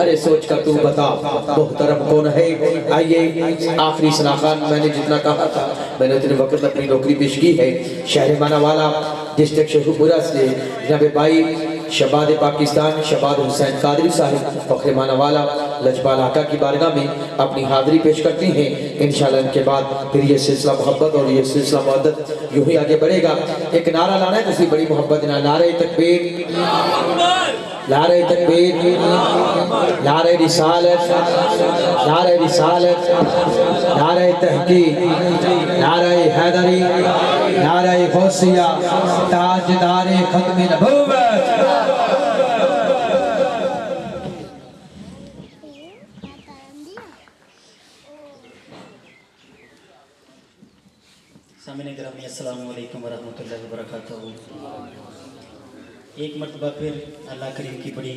ارے سوچ کر تو بتا محترم کون ہے؟ آئیے آخری سناخان میں نے جتنا کہا تھا میں نے اتنے وقت اپنی نوکری پیش کی ہے شہر ماناوالا ڈسٹرکٹ شیخوپورہ سے جناب بھائی شہباد پاکستان شہباد حسین قادری صاحب فخر ماناوالا لجپال آقا کی بارگاہ میں اپنی حاضری پیش کرتی ہیں انشاءاللہ ان کے بعد پھر یہ سلسلہ محبت اور یہ سلسلہ محبت یوں ہی آگے بڑھے گا ایک نعرہ لانا ہے کسی بڑی محبت نعرہ تکبیر نعرہ تکبیر نعرہ رسالت نعرہ رسالت نعرہ تحقیق نعرہ حیدری نعرہ غوثیہ تاجدار ختم نبوت سامعین گرامی السلام علیکم ورحمۃ اللہ وبرکاتہ۔ ایک مرتبہ پھر اللہ کریم کی بڑی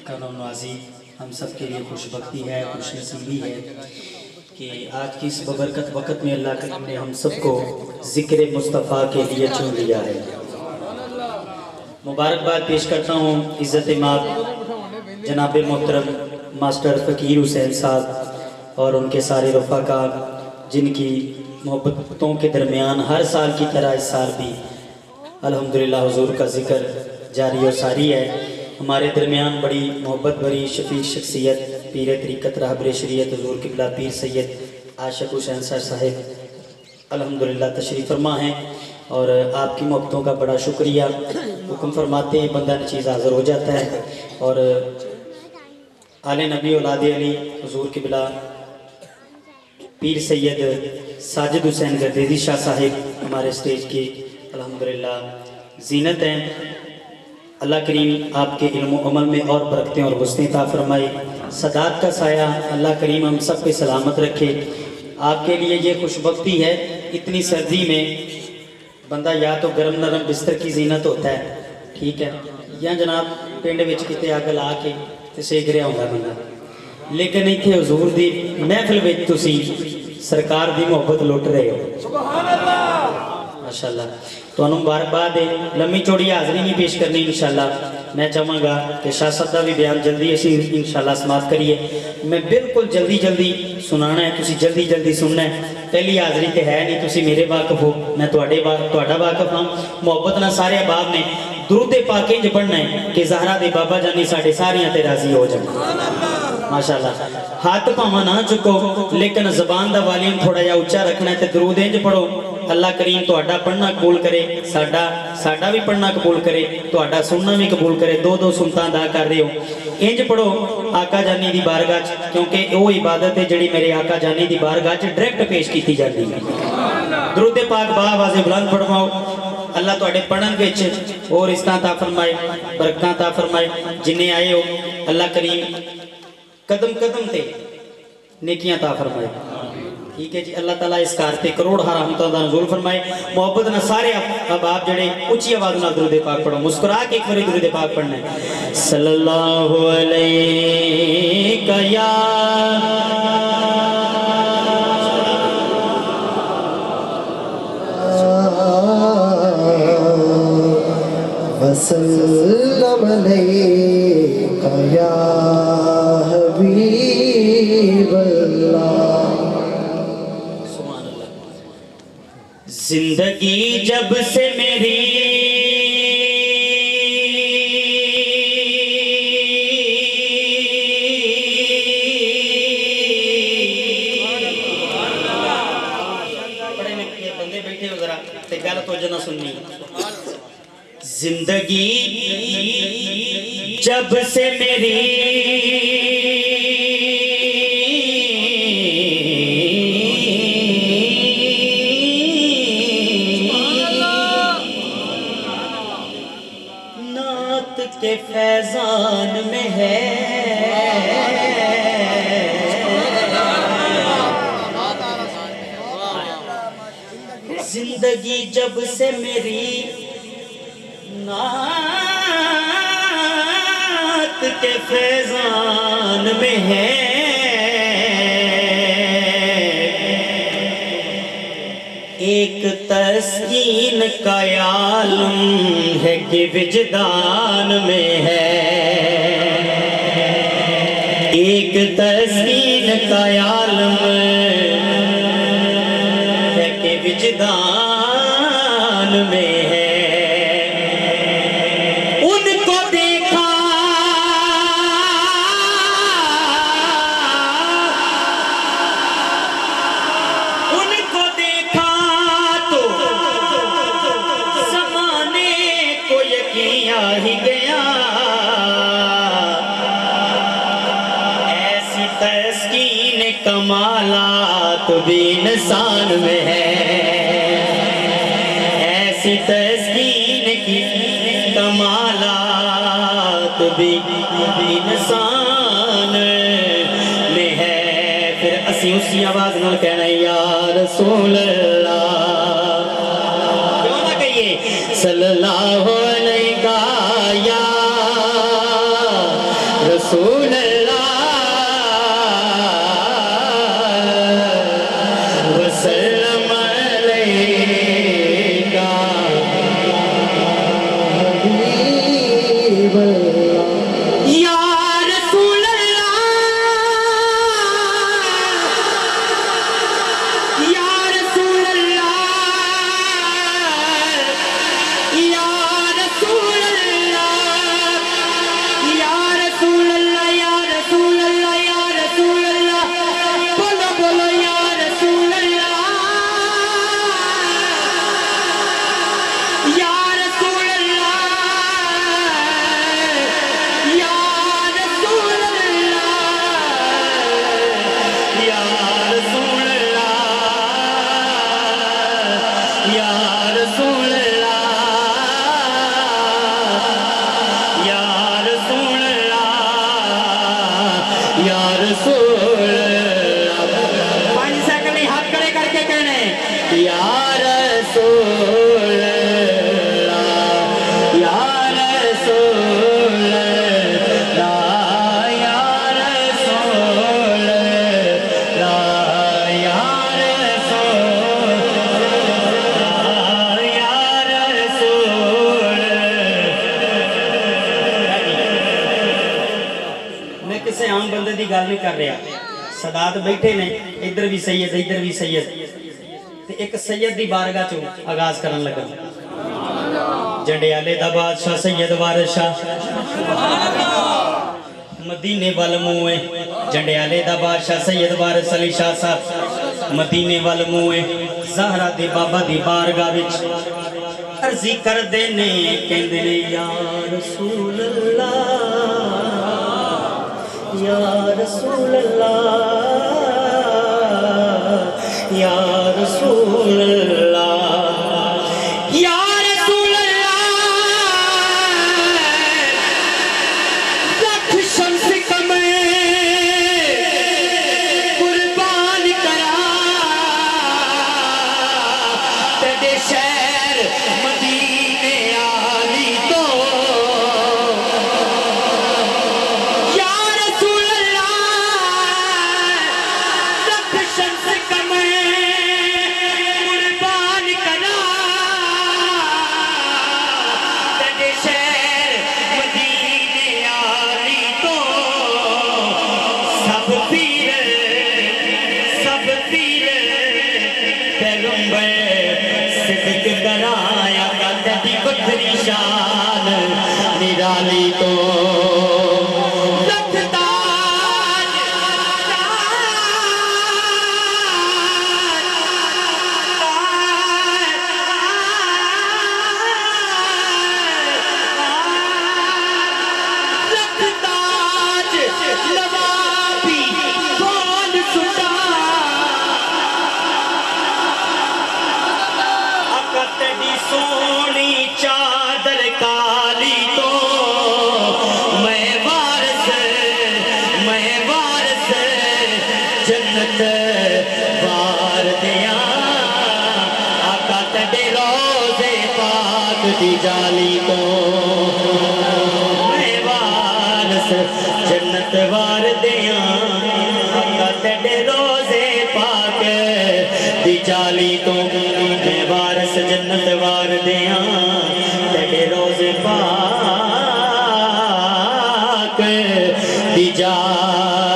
کرم و نوازی ہم سب کے لیے خوش بختی ہے خوش نصیبی ہے کہ آج کی اس ببرکت وقت میں اللہ کریم نے ہم سب کو ذکر مصطفیٰ کے لیے چن لیا ہے۔ مبارکباد پیش کرتا ہوں عزت مآب جناب محترم ماسٹر فقیر حسین صاحب اور ان کے سارے رفقا جن کی محبتوں کے درمیان ہر سال کی طرح اس سال بھی الحمدللہ حضور کا ذکر جاری و ساری ہے۔ ہمارے درمیان بڑی محبت بری شفیع شخصیت پیر طریقت رہبر شریعت حضور قبلہ پیر سید عاشق حسین صاحب الحمدللہ تشریف فرما ہیں اور آپ کی محبتوں کا بڑا شکریہ۔ حکم فرماتے ہیں بندہ نچیز حاضر ہو جاتا ہے اور آل نبی اولاد علی حضور قبلہ پیر سید ساجد حسین گردیزی شاہ صاحب ہمارے سٹیج کی الحمدللہ زینت ہیں۔ اللہ کریم آپ کے علم و عمل میں اور برکتیں اور حسنیں عطا فرمائے، صداقت کا سایہ اللہ کریم ہم سب پہ سلامت رکھے۔ آپ کے لیے یہ خوش بختی ہے اتنی سردی میں بندہ یا تو گرم نرم بستر کی زینت ہوتا ہے ٹھیک ہے یا جناب پنڈ وچ کتے اگ لا کے تے سیک رہا ہوندا بندہ، لیکن اتنے حضور دی محفل وچ تسی سرکار دی محبت لٹ رہے ہو سبحان اللہ ماشاءاللہ۔ تو انہوں مبارکباد ہے لمبی چوڑی حاضری نہیں پیش کرنی انشاءاللہ میں چاہوں گا کہ شاہ صاحب دا بھی بیان جلدی اسی انشاءاللہ سماعت کریے۔ میں بالکل جلدی جلدی سنانا ہے تسی جلدی جلدی سننا ہے، پہلی حاضری تے ہے نہیں تسی میرے واقف ہو میں تہاڈا واقف ہاں، محبت نہ سارے احباب نے درود پاک انج پڑھنا ہے کہ زہرا دے بابا جانی ساڈے ساریاں تے راضی ہو جائیں ماشاءاللہ۔ ہاتھ پاواں نہ چکو لیکن زبان دا والیوم تھوڑا جا اونچا رکھنا ہے تے درود انج پڑھو اللہ کریم تہاڈا پڑھنا قبول کرے ساڈا بھی پڑھنا قبول کرے تہاڈا سننا بھی قبول کرے، دو سنتاں ادا کر رہے ہو انج پڑھو آقا جانی دی بارگاہ چ کیونکہ وہ عبادت ہے جڑی میرے آقا جانی دی بارگاہ چ ڈائریکٹ پیش کیتی جاتی ہے۔ درود پاک با آواز بلند پڑھواؤ اللہ تہاڈے پڑھن وچ اور رزقاں عطا فرمائے برکتاں عطا فرمائے، جنہیں آئے ہو اللہ کریم قدم قدم تے نیکیاں عطا فرمائے ٹھیک ہے جی۔ اللہ تعالیٰ اس کار تے کروڑ رحمتاں دا نزول فرمائے۔ محبت نہ سارے احباب جڑے اونچی آواز نال درود پاک پڑھو، مسکرا کے ایک بار درود پاک پڑھنا ہے۔ صلی اللہ علیہ یا وسلم علیک یا حبیب اللہ۔ زندگی جب سے میری بڑے بندے بیٹھے ہو ذرا تے گل توجہ نہ سننی۔ زندگی جب سے میری نعت کے فیضان میں ہے، زندگی جب سے میری نعت کے فیضان میں ہے، ایک تسکین کا عالم ہے کہ وجدان میں ہے، ایک تسکین کا عالم ہے کہ وجدان میں ہے ان کو دیکھا تو زمانے کو یقین آ ہی گیا تسکین کمالات بھی انسان میں ہے ایسی تسکین کی کمالات بھی انسان میں ہے پھر اسی اسی آواز نہ کہنا یا رسول اللہ کیوں نہ کہیے صلی اللہ علیہ یا رسول اللہ عام بندے دی گل نہیں کر رہا سادات بیٹھے نے ادھر بھی سید ادھر بھی سید تے ایک سید دی بارگاہ چوں آغاز کرن لگا جنڈیالے دا بادشاہ سید وارث شاہ مدینے وال منہ جنڈیالے دا بادشاہ سید وارث علی شاہ صاحب مدینے وال منہ زہرا دے بابا دی بارگاہ وچ عرضی کر دینے کہندے نے یا رسول اللہ یا رسول اللہ یا رسول اللہ یا رسول اللہ لکھ شمس کمے قربان کرا تیرے شہر مدینے آلی تو شان نرالی تو لکھ تاج لکھ تاج نوابی کون سٹا اکت دی سونی چادر کالی تو میں وارث جنت وار دیا آقا تیرے روزے پاک دی جالی تو میں وارث جنت وار دیا آقا تیرے روزے پاک دی جالی تو میں وارث جنت وار دیا تیرے روزے پاک دی جالی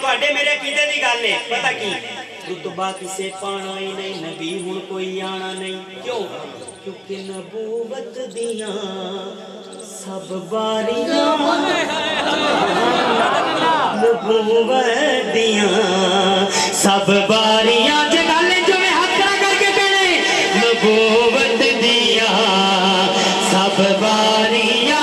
ਤੁਹਾਡੇ ਮੇਰੇ ਕੀਦੇ ਦੀ ਗੱਲ ਹੈ ਪਤਾ ਕੀ ਰੁਤਬਾ ਕਿਸੇ ਪਾਣਾ ਹੀ ਨਹੀਂ ਨਬੀ ਹੁਣ ਕੋਈ ਆਣਾ ਨਹੀਂ ਕਿਉਂ ਕਿਉਂਕਿ ਨਬੂਵਤ ਦੀਆਂ ਸਭ ਬਾਰੀਆਂ ਨਬੂਵਤ ਦੀਆਂ ਸਭ ਬਾਰੀਆਂ ਜੇ ਗੱਲ ਜਿਵੇਂ ਹੱਥਾਂ ਕਰਕੇ ਕਹਿਣੇ ਨਬੂਵਤ ਦੀਆਂ ਸਭ ਬਾਰੀਆਂ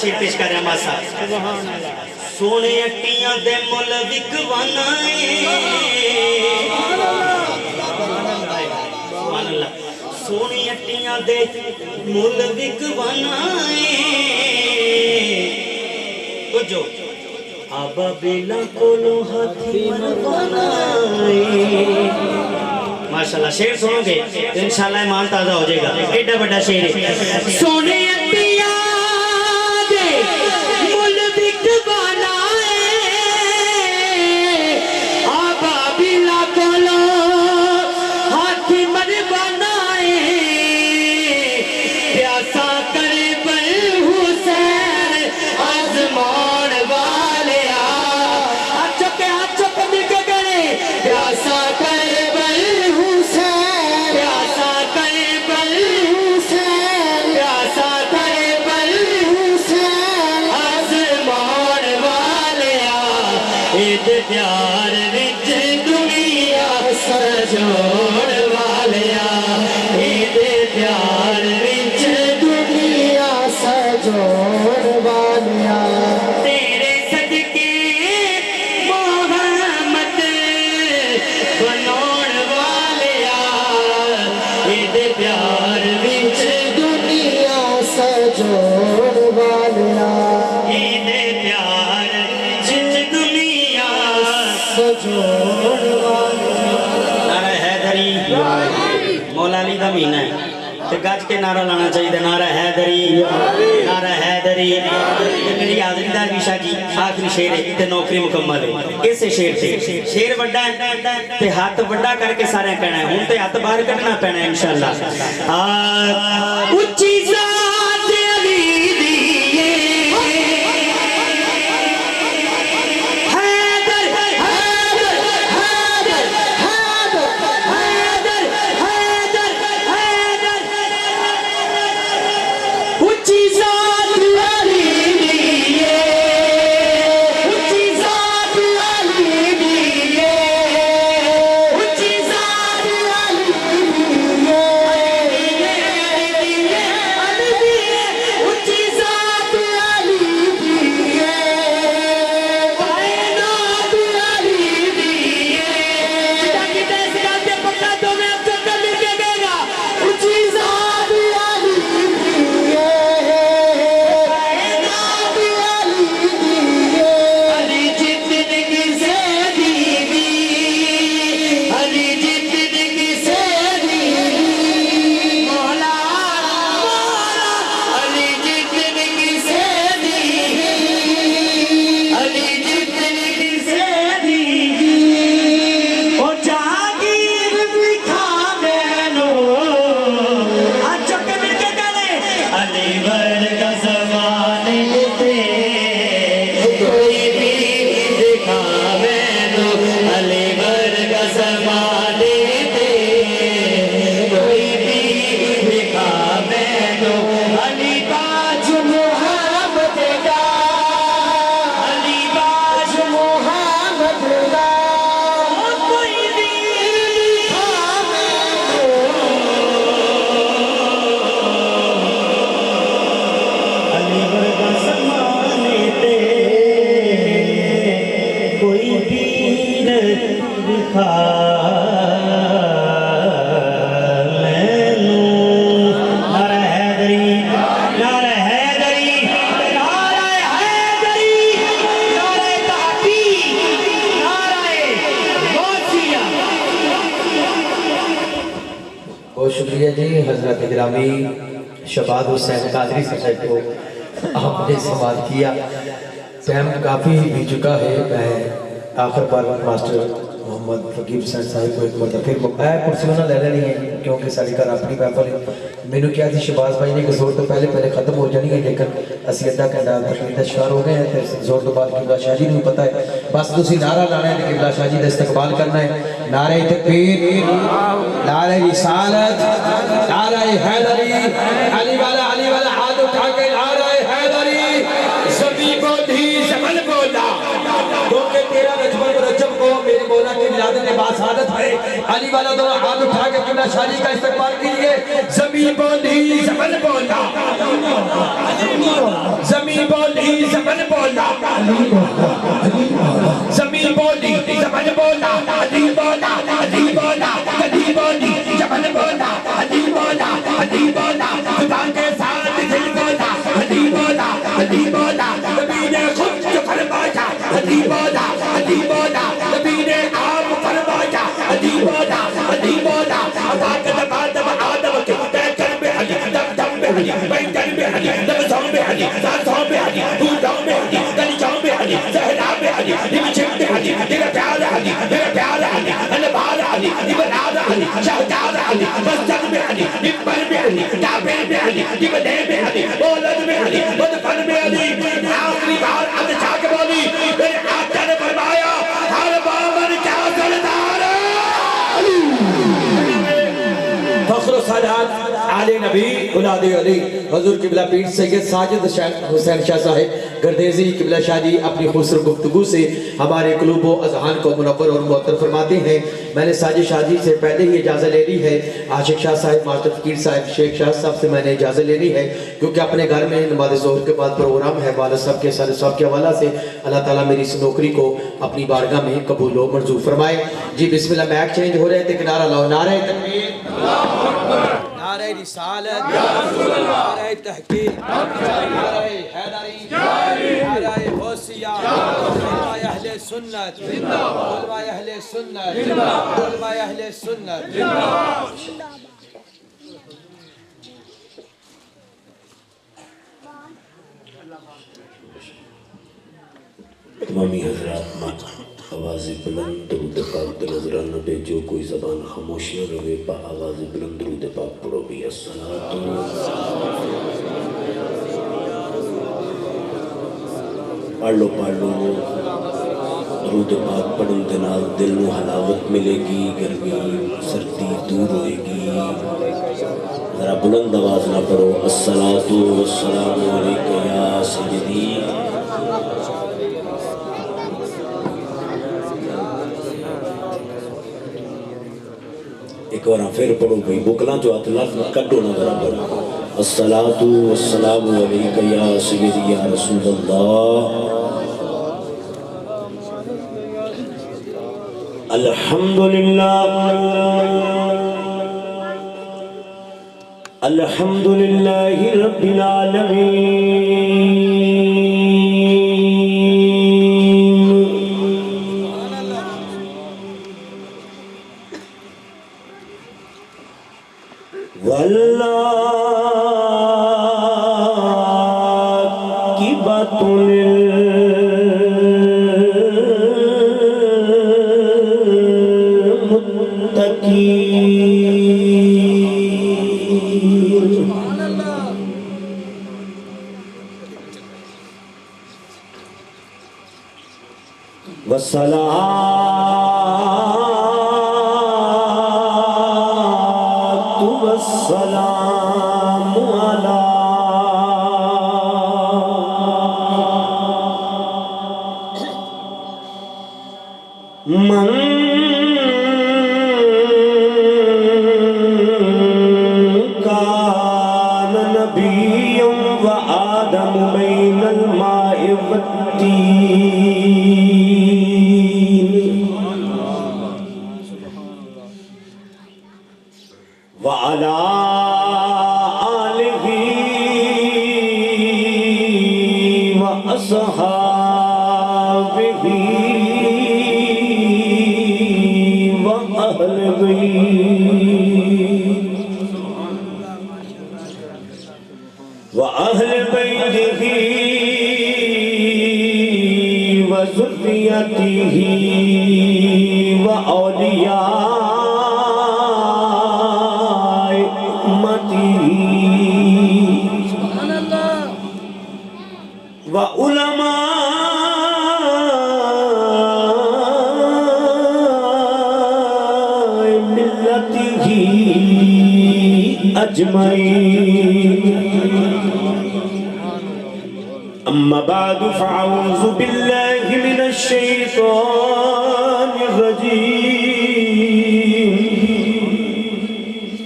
شیر پیش کر رہے ہیں ماسا سونے اٹیاں دے مل وکوانا سبحان اللہ سونے اٹیاں دے مل وکوانا جو آبا بیلا کولو ہاتھی مروانا ماشاءاللہ شیر سنو گے تو انشاءاللہ ایمان تازہ ہو جائے گا ایڈا بڑا شیر ہے سونے اٹیاں دے مل وکوانا آبا بیلا کولو ہاتھی مروانا پیاسا کرے بل حسین آزمان والے ہاتھ چکے مل کے گئے پیاسا کرے بل حسین پیاسا کرے بل حسین پیاسا کرے بل حسین آزمان والے عید پیار وچ دنیا سجوڑ والے عید پیار وچ دنیا سجوڑ والیا تیرے صدقے محمد بناؤن والیا عید پیار وچ دنیا سجوڑ والیا عید پیار وچ دنیا سجوڑ والیا نعرہ حیدری مولا علی دا مہینہ ہے تے گج کے نعرہ لانا چاہیے نعرہ حیدری نعرہ حیدری میری حاضری دار ویشا جی آخری شیر ہے تے نوکری مکمل ہے اسے شیر سے شیر بڑا ہے تے ہاتھ بڑا کر کے سارے کہنا ہے ہوں تے ہاتھ باہر کرنا پینا ہے انشاءاللہ اچھی ذات علی دیئے حیدر حیدر حیدر حیدر حیدر حیدر حیدر اچھی ذات علی دیئے اچھی ذات علی دیئے اچھی ذات علی دیئے اچھی ذات علی دیئے کائنات علی دیئے کتے سکاتے پکا تو میں اب چکر مل کے گئے گا اچھی ذات علی دیئے کائنات علی دیئے علی جتن کسے دیوی علی جتن کسے دیوی مولا علی جتن کسے دیوی علی جتن کسے دیوی او جاگیر دکھا مینو چکے مل کے گلے علی ورگا زمانے تے کوئی بھی دکھا مینو علی ورگا زمانے تے کوئی بھی دکھا مینو علی باج محمد دا علی باج محمد دا کوئی بھی علی ورگا زمانے تے کوئی پیر دکھا مینوں نعرہ حیدری نعرہ حیدری نعرہ حیدری نعرہ تحقیق نعرہ غوثیہ بہت شکریہ جی حضرت گرامی شباد حسین قادری صاحب کو آپ نے سوال کیا ٹائم کافی بھی چکا ہے میں آخر پر ماسٹر محمد فقیر حسین صاحب کو ایک مرتبہ پھر کرسیوں نہ لے لینی ہے کیونکہ ساری کار اپنی محفل ہے میں نے کیا تھی شباز بھائی نے کہ زور تو پہلے ختم ہو جانی ہے لیکن اسی ادھا گھنٹہ تقریباً شکار ہو گئے ہیں پھر زور تو بعد قبلہ شاہ جی نہیں پتہ ہے بس تسی نعرہ لانا ہے کہ قبلہ شاہ جی کا استقبال کرنا ہے نعرہ تکبیر نعرہ رسالت نعرہ حیدری علی والا ہاتھ اٹھا کے نعرہ حیدری زبی بولی زمن بولا کیونکہ تیرا رجب کو میرے مولا کی ولادت کے بعد سعادت ہے علی والا دونوں ہاتھ اٹھا کے قبلہ شاہ جی کا استقبال کیجئے زبی بولی زمن بولا زمین زمن بولا زمین بولی زمن بولا علی بولا علی بولا علی بولی زمن بولا علی بولا علی بولا خدا کے ساتھ دل بولا علی بولا علی بولا نبی نے خود جو فرمایا علی بولا علی بولا نبی نے آپ فرمایا علی بولا علی بولا عطاقت آدم آدم کے پیکر میں علی دم دم میں علی پیکر میں علی لبزوں میں علی سانسوں میں علی دودوں میں علی گلیچوں میں علی زہرا میں علی نمچم میں علی میرا پیار علی میرا پیار علی انبار علی ابنار علی شہدار علی مسجد میں علی نمبر میں علی کعبے میں علی نمنے میں علی مولد میں علی مدفن میں علی آخری بار اب جاگ بولی میرے آقا نے فرمایا ہر بابر کیا سردار فخر و سعادت علی نبی اولاد علی حضور قبلہ پیر سید ساجد حسین شاہ صاحب گردیزی قبلہ شاہ جی اپنی خوبصورت گفتگو سے ہمارے قلوب و اذہان کو منور اور معطر فرماتے ہیں. میں نے ساجد شاہ جی سے پہلے ہی اجازت لے لی ہے. عاشق شاہ صاحب ماسٹر فقیر صاحب شیخ شاہ صاحب سے میں نے اجازت لے لی ہے کیونکہ اپنے گھر میں نماز ظہر کے بعد پروگرام ہے. والد صاحب کے سارے صاحب کے حوالہ سے اللہ تعالیٰ میری اس نوکری کو اپنی بارگاہ میں قبول و منظور فرمائے. جی بسم اللہ. میک چینج ہو رہے تھے کہ نعرہ لاؤ. نعرہ تکبیر، نعرہ رسالت، نعرہ تحقیق، نعرہ حیدری، نعرہ غوثیہ، علماء اہل سنت، علماء اہل سنت، علماء اہل سنت. تمامی حضرات آواز بلند درود پاک در نظران نبے جو کوئی زبان خاموش نہ روے با آواز بلند درود پاک پڑھو بھی. الصلاۃ پڑھ لو درود پاک پڑھن کے نال دل نو حلاوت ملے گی، گرمی سردی دور ہوئے گی. ذرا بلند آواز نہ پڑھو. الصلاۃ والسلام علیک یا سیدی. ایک بار پھر پڑھو بھئی، بکلاں جو ہاتھ لفظ کٹو نہ ذرا پڑھو. الصلاۃ والسلام علیک یا سیدی یا رسول اللہ. الحمدللہ الحمدللہ رب العالمین. والصلاة والسلام على من كان نبيا وآدم بين الماء والطين وعلى آله وأصحابه وأهل بيته وذريته وأولياء أمته وعلماء ملته أجمعين. أما بعد فأعوذ بالله من الشيطان الرجيم.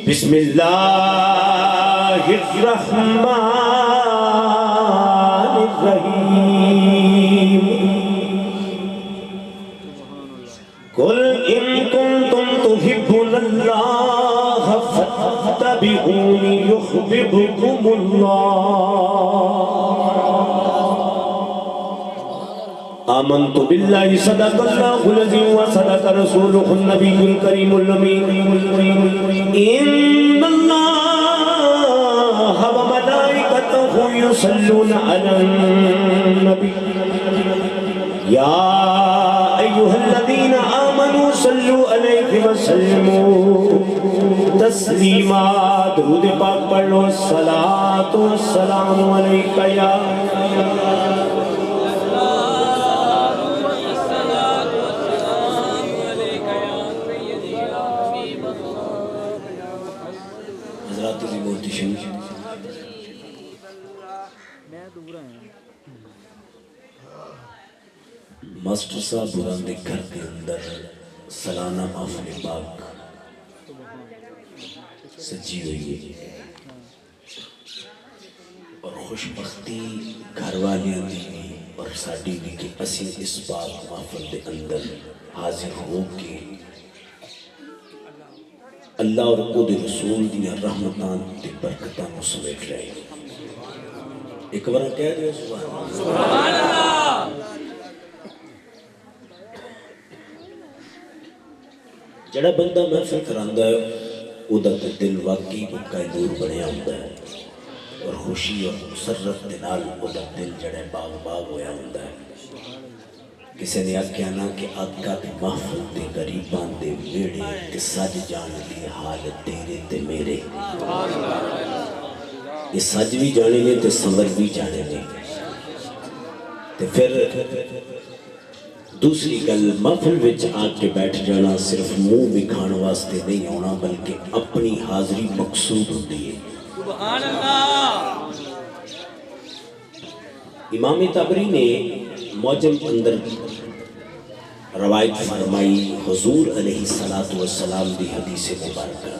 بسم الله الرحمن الرحيم. آمنت باللہ صدق اللہ العظیم و صدق رسولہ النبی الکریم الامین ان اللہ و ملائکتہ یصلون علی النبی یا ایہا الذین آمنوا صلوا علیہ وسلموا تسلیما درود پاک پڑھ لو الصلاۃ والسلام علیکہ یا ماسٹر صاحب بران دے گھر کے اندر سالانہ محفل پاک سجی ہوئی ہے اور خوش بختی گھر والیاں دی اور ساڈی بھی کہ اسی اس پاک محفل دے اندر حاضر ہو کے اللہ اور او دے رسول دیا رحمتان تے برکتاں نو سمیٹ رہے ہیں. ایک بار کہہ دے سبحان اللہ. جڑا بندہ محفل کراندا ہے او دا دل واقعی مکہ نور بنیا ہوندا ہے اور خوشی اور مسرت دے نال او دا دل جڑا باغ باغ ہویا ہوندا ہے. کسی نے آکھیا نا کہ آقا دی محفل دے غریباں دے ویڑے تے سج جان دی حالت تیرے تے میرے. یہ سج بھی جانے نے تے سنور بھی جانے نے. تے پھر دوسری گل محفل وچ آ کے بیٹھ جانا صرف منہ وکھاؤن واسطے نہیں ہونا بلکہ اپنی حاضری مقصود ہوتی ہے. سبحان اللہ. امام طبری نے معجم اندر روایت فرمائی حضور علیہ السلام دی حدیث مبارکہ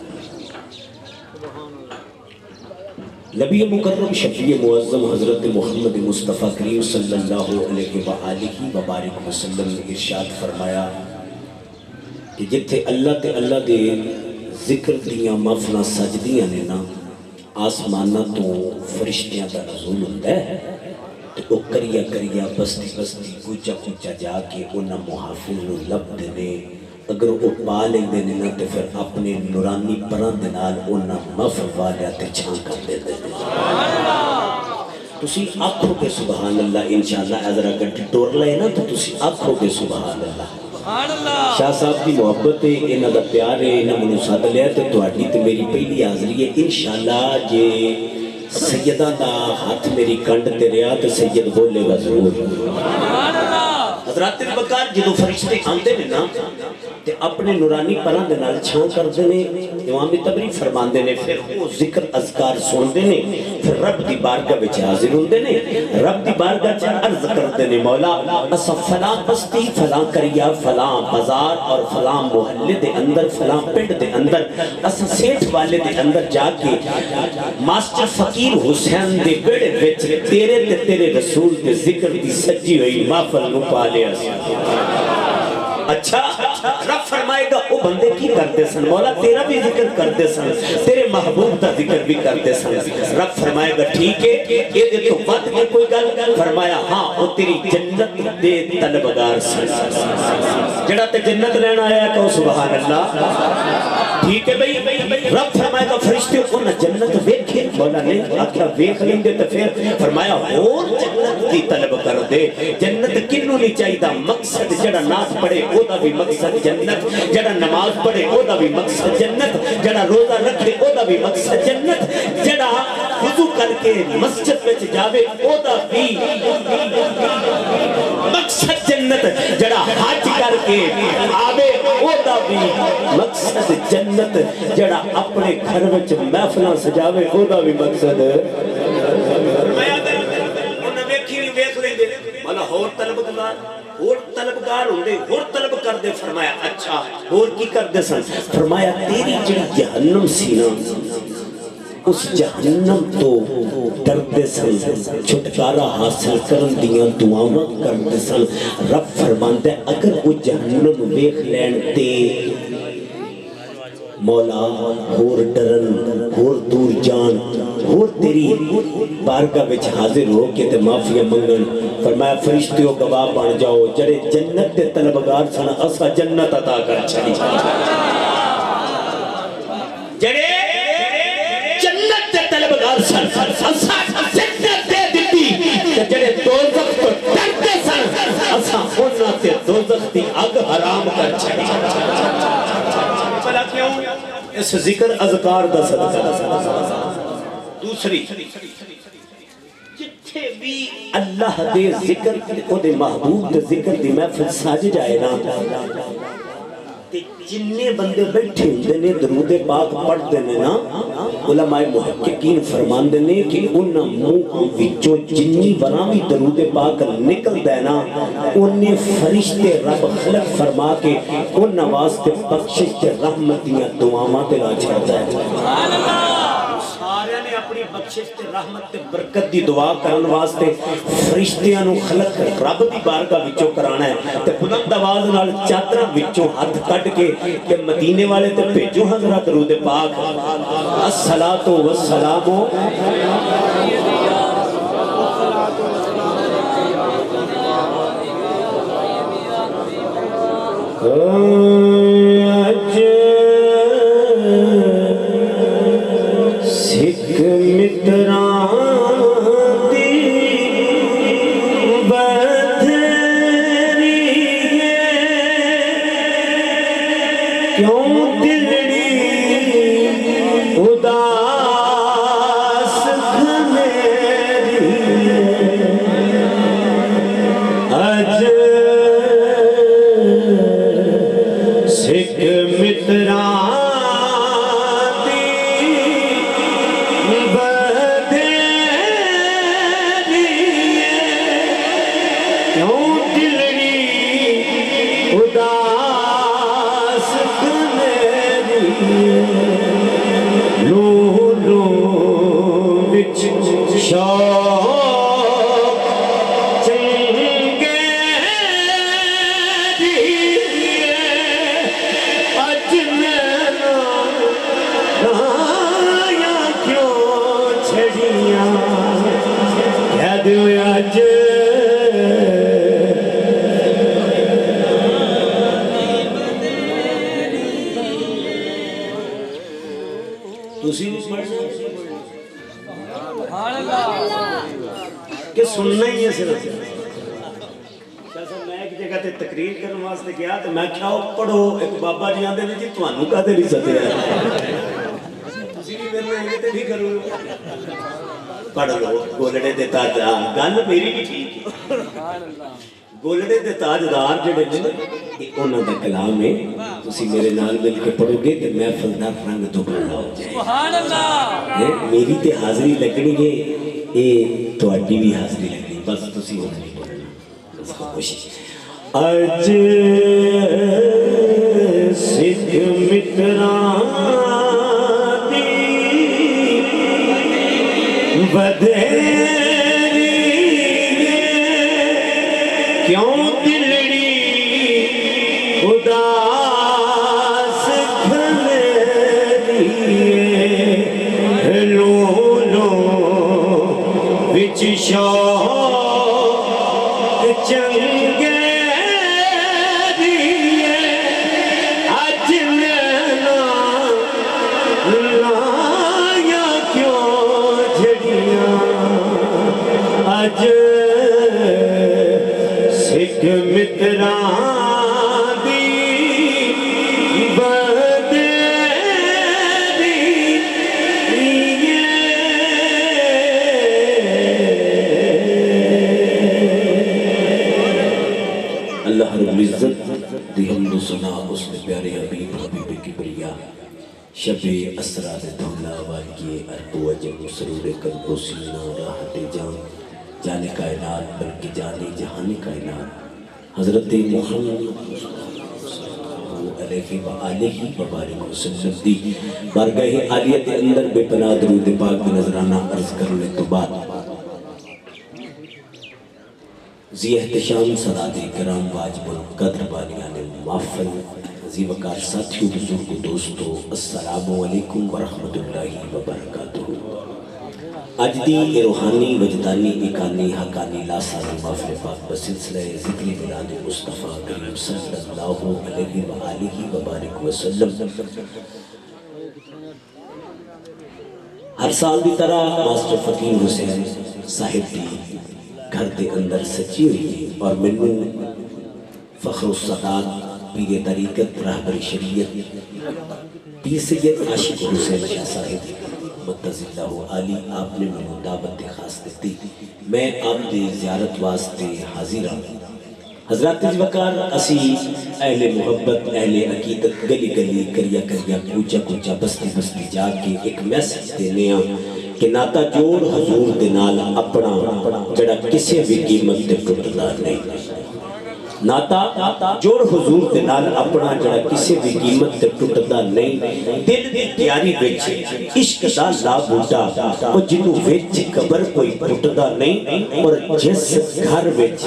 نبی مکرم شفیع معظم حضرت محمد مصطفیٰ کریم صلی اللہ علیہ وآلہ وبارک وسلم نے ارشاد فرمایا کہ جتھے اللہ تے اللہ دے ذکر دیاں محفلاں سجدیاں نے نا آسمانہ تو فرشتیاں دا نزول ہوتا ہے تو وہ کریا کریا بستی بستی کچا کچا جا کے انہاں محافل نو لب دینے اگر وہ پا لیں دینے نا تو پھر اپنے نورانی پران دنال انہاں محفل والیا تے چھان کر دے دینے. تسی آنکھوں کے سبحان اللہ انشاءاللہ اگر گھنٹی ٹور لائے نا تو تسی آنکھوں کے سبحان اللہ. شاہ صاحب کی محبت ہے انہاں دا پیار ہے انہاں منو ساتھ لیا تو تواڈی تے میری پہلی حاضری ہے انشاءاللہ جے سیدہ دا ہاتھ میری کنڈ تے ریا تو سید بولے گا ضرور. حضرات بکار جدو فرشتے آندے نے نا تے اپنے نورانی پران دے نال چھان کر دینے امام طبری فرمان دینے پھر وہ ذکر اذکار سن دینے پھر رب دی بارگاہ وچ حاضر ہون دینے رب دی بارگاہ چ عرض کر دینے مولا اسا فلاں بستی فلاں کریا فلاں بازار اور فلاں محلے دے اندر فلاں پنڈ دے اندر اسا سیٹھ والے دے اندر جا کے ماسٹر فقیر حسین دے بیڑے وچ تیرے تے تیرے رسول دے ذکر دی سجی ہوئی محفل نو پا لیا. اچھا رب فرمائے گا وہ بندے کی کرتے سن مولا تیرا بھی ذکر کرتے سن تیرے محبوب کا ذکر بھی کرتے سن. رب فرمائے گا ٹھیک ہے یہ دے تو بات میں کوئی گل فرمایا ہاں وہ تیری جنت دے طلبگار سن جڑا تے جنت لینا آیا کہو سبحان اللہ. ٹھیک ہے بھئی رب فرمائے گا فرشتے کو نہ جنت ویکھے مولا نہیں آکھیا ویکھ لیں گے تو پھر فرمایا اور جنت کی طلب کر دے. جنت کنوں نہیں چاہیے مقصد جڑا ناز پڑھے او دا بھی مقصد جنت جڑا نماز پڑھے او دا بھی مقصد جنت جڑا روزہ رکھے او دا بھی مقصد جنت جڑا وضو کر کے مسجد وچ جاوے او دا بھی مقصد جنت جڑا حج کر کے آوے او دا بھی مقصد جنت جڑا اپنے گھر وچ محفلاں سجاوے او دا بھی مقصد اور طلبگار ہوندے اور طلب کر دے. فرمایا اچھا اور کی کر دے سن فرمایا تیری جڑی جہنم سی نا اس جہنم تو ڈردے سن چھٹکارا حاصل کرن دیاں دعاواں کرتے سن. رب فرماندا ہے اگر وہ جہنم ویکھ لین تے مولا ہور ڈرن ہور دور جان ہور تیری بارگاہ وچ حاضر ہو کے تے معافی منگن فرمایا فرشتیوں گواہ بن جاؤ جڑے جنت دے طلبگار سن اسا جنت عطا کر چھڑی جڑے جنت دے طلبگار سن اسا جنت دے دتی تے جڑے دوزخ تو ڈرتے سن اسا انہاں تے دوزخ دی اگ حرام کر چھڑی بھلا کیوں اس ذکر اذکار دا صدقہ دوسری جتھے بھی اللہ دے ذکر او دے محبوب دے ذکر دی محفل ساج جائے نا تے جننے بندے بیٹھے ہوندے نے درود پاک پڑھتے نے نا علماء محققین فرماندے نے کہ انہاں منہ وچوں جنی وراں بھی درود پاک نکلدا ہے نا انہیں فرشتے رب خلق فرما کے انہاں واسطے بخشش تے رحمت دیاں دعاواں تے لا چھڑدا ہے سبحان اللہ سارے نے اپنی بخشش تے رحمت تے برکت دی دعا کرن واسطے فرشتیاں نو خلق رب دی بارگاہ وچوں کرانا ہے تے بلند آواز نال چادراں وچوں ہاتھ کڈ کے کہ مدینے والے تے بھیجو حضرت درود پاک الصلاۃ والسلام سکھ متراں دی بدھری کیوں دلڑی اداس گھنیری اج سکھ متراں کہ سننا ہی ہے صرف میں ایک جگہ تے تقریر کرنے واسطے گیا تو میں کیا پڑھو ایک بابا جی آندے نے جی تانوں کدے نہیں سدیا تسی بھی میرے آئیں تے بھی کرو پڑھ لو گولڑے دے تاجدار گل میری بھی ٹھیک ہے گولڑے دے تاجدار جڑے نے انہاں دا کلام ہے تسی میرے نال مل کے پڑھو گے تے محفل دا رنگ دوبارہ ہو جائے سبحان اللہ میری تے حاضری لگنی ہے اے تواڈی بھی حاضری لگنی بس تسی ہو نہیں پڑھنا بس خوشی اج سکھ متراں دی بدھیری کیوں دلڑی اداس گھنیری لو لو وچ شوق چنگے دیے اج نینا لایا کیوں جھڑیاں اج سکھ متراں اللہ رب العزت دی حمد و ثنا اس نے پیارے حبیب حبیب کبریا شب اسرا دھولا واقعی اربو عجب سرور قلب و سینہ راحت جان جانے کائنات بلکہ جانے جہان کائنات حضرت محمد علیہ وآلہ وبارک وسلم دی بارگاہ عالیت اندر بے پناہ درود پاک بنظرانہ عرض کرنے تو بعد ذی احتشام سادات کرام واجب القدر بالیان محفل عزیز وقار ساتھیوں بزرگوں دوستو السلام علیکم ورحمۃ اللہ وبرکاتہ۔ اج دی روحانی وجدانی اکانی حقانی لا سالی محفل پاک بسلسلہ ذکر میلاد مصطفیٰ کریم صلی اللہ علیہ وآلہ وبارک وسلم ہر سال دی طرح ماسٹر فقیر حسین صاحب دی گھر دے اندر سچی ہوئی اور منوں فخر السادات پیر طریقت رہبر شریعت پیر سید عاشق حسین شاہ صاحب متضی اللہ علی آپ نے منوں دعوت خاص دیتی، میں آپ دی زیارت واسطے حاضر ہوں۔ حضرات وقار اسی اہل محبت اہل عقیدت گلی گلی کریا کریا کوچا کوچا بستی بستی جا کے ایک میسج دینے ہاں کہ ناتا جوڑ حضور دے نال اپنا جڑا کسے بھی قیمت تے ٹوٹدا نہیں، ناتا جوڑ حضور دے نال اپنا جڑا کسے بھی قیمت تے ٹوٹدا نہیں، دل دی تیاری وچ عشق دا لا بوٹا او جنوں وچ قبر کوئی ٹوٹدا نہیں، اور جس گھر وچ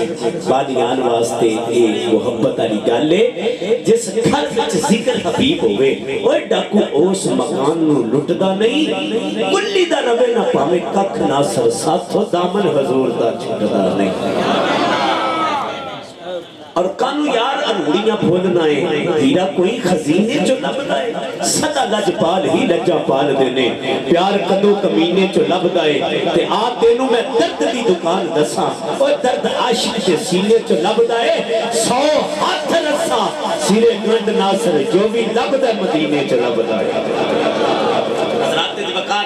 بالیان واسطے اے محبت والی گل ہے، جس گھر وچ ذکر حبیب ہوے اوے ڈاکو اس مکان نو لٹدا نہیں، کلی دا رہے نہ پاوے ککھ نہ سر ساتھو دامن حضور دا چھٹدا نہیں۔ اور کانو یار انگڑیاں پھولنا ہے، ہیرا کوئی خزینے چو لبدا ہے، سدا لج پال ہی لجا پال دینے، پیار کدو کمینے چو لبدا ہے، تے آ تینوں میں درد دی دکان دسا، اور درد عاشق کے سینے چو لبدا ہے، 100 ہاتھ رسا سیرے گنڈ ناصر جو بھی لبدا مدینے چو لبدا ہے۔ حضرات وقار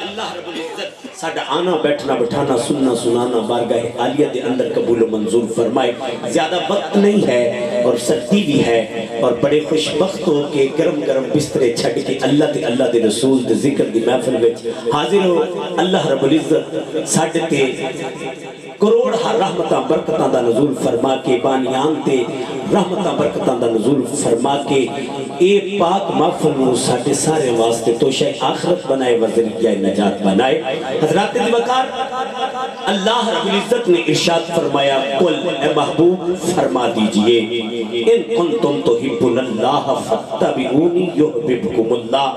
اللہ رب العزت ساڑھا آنا بیٹھنا بٹھانا سننا سنانا بارگاہ عالیہ دے اندر قبول و منظور فرمائے۔ زیادہ وقت نہیں ہے اور سردی بھی ہے، اور بڑے خوش بخت ہو کے گرم گرم بسترے چھڑ کے اللہ دے رسول دے ذکر دی محفل وچ حاضر ہو۔ اللہ رب العزت ساڑھے تے کروڑ رحمتاں برکتاں دا نزول فرما کے، بانیان تے رحمتاں برکتاں دا نزول فرما کے اے پاک محفل نو ساڑھے سارے واسطے توشہ آخرت بنائے وذریعہ نجات بنائے۔ حضرات دی وقار اللہ رب العزت نے ارشاد فرمایا قل اے محبوب فرما دیجئے ان کنتم تحبون اللہ فاتبعونی یحببکم اللہ،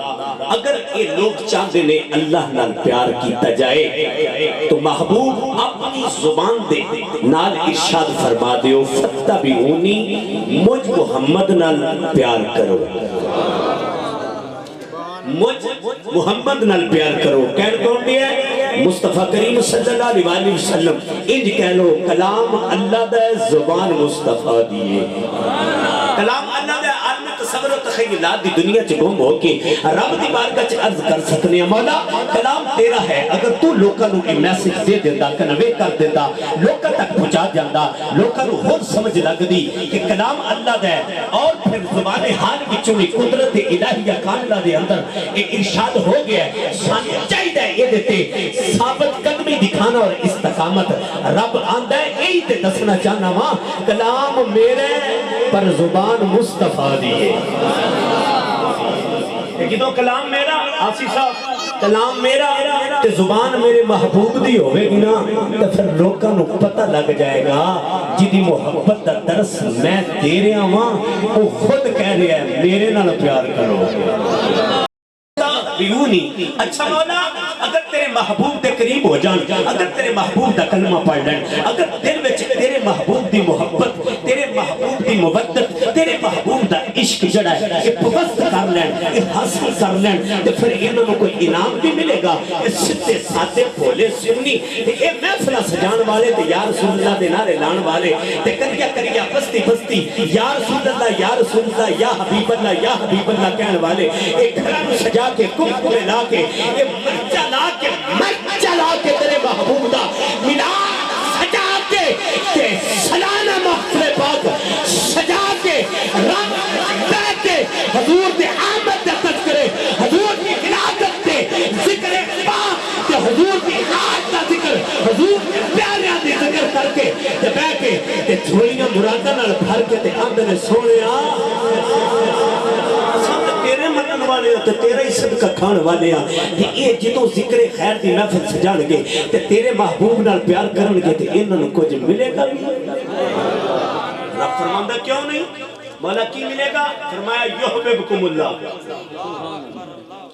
اگر اے لوگ چاہتے نے اللہ نال پیار کیتا جائے تو محبوب اپنی زبان دے نال ارشاد فرما دیو فاتبعونی مجھ محمد نال پیار کرو، مجھ محمد نال پیار کرو۔ کہن کون دیا ہے؟ مصطفیٰ کریم صلی اللہ علیہ وسلم۔ انج کہہ لو کلام اللہ دا زبان مصطفیٰ دیئے، کلام اللہ دا عالم تصور و تخیلات دی دنیا چ گم ہو کے رب دی بارگاہ چ عرض کر سکنے ہیں مولا کلام تیرا ہے، اگر تو لوکاں نو یہ میسج دے دیتا کنوے کر دیتا لوکاں تک پہنچا جاندا، لوکاں نو خود سمجھ لگ دی کہ کلام اللہ دا ہے، اور پھر زبان حال وچوں بھی قدرت الہیہ کاملہ دے اندر ایک ارشاد ہو گیا ہے، سانو چاہیے ہے یہ دیتے ثابت قدمی دکھانا اور استقامت۔ رب آندہ ہے یہی تے دسنا چاہنا ماں کلام میرے پر زبان مصطفیٰ دیئے، لیکن تو کلام میرا آسی صاحب کلام میرا تے زبان میرے محبوب دی ہوئے گی نا تو پھر لوگاں نو پتہ لگ جائے گا جدی محبت دا درس میں دے رہا ہوں وہ خود کہہ رہا ہے میرے نال پیار کرو۔ اچھا مولا اگر تیرے محبوب دے قریب ہو جان، اگر تیرے محبوب دا کلمہ پڑھ لیں، اگر دل وچ تیرے محبوب دی محبت، تیرے محبوب دی مودت، تیرے محبوب دا عشق جڑا ہے یہ پوست کر لیں، یہ حاصل کر لیں، تو پھر انہوں نے کوئی انعام بھی ملے گا۔ سدھے سادے بھولے سنی یہ محفلہ سجان والے تے یا رسول اللہ دے نعرے لان والے تے کریا کریا بستی بستی یا رسول اللہ یا رسول اللہ یا حبیب اللہ یا حبیب اللہ کہنے والے ایک گھرانو سجا کے کمکمے لا کے یہ مرچہ لا کے تیرے محبوب دا ملا سجا کے تے سلانہ محفل پاک سجا کے رب بے کے حضور دے آمد دے تذکرے حضور کی خلافت دے ذکر پاک تے حضور کی آت دا ذکر حضور کے پیاریاں دے ذکر کر کے تے بے کے تے جھولیاں مرادہ نال بھر کے تے اندر سونے تیرے منن والے تے تیرا ہی صدقہ کھان والے ہیں، یہ جدوں ذکر خیر دی محفل سجان گے تے تیرے محبوب نال پیار کرن گے تے انہاں نوں کچھ ملے گا بھی۔ رب فرماندا کیوں نہیں مولا کی ملے گا؟ فرمایا یحببکمullah.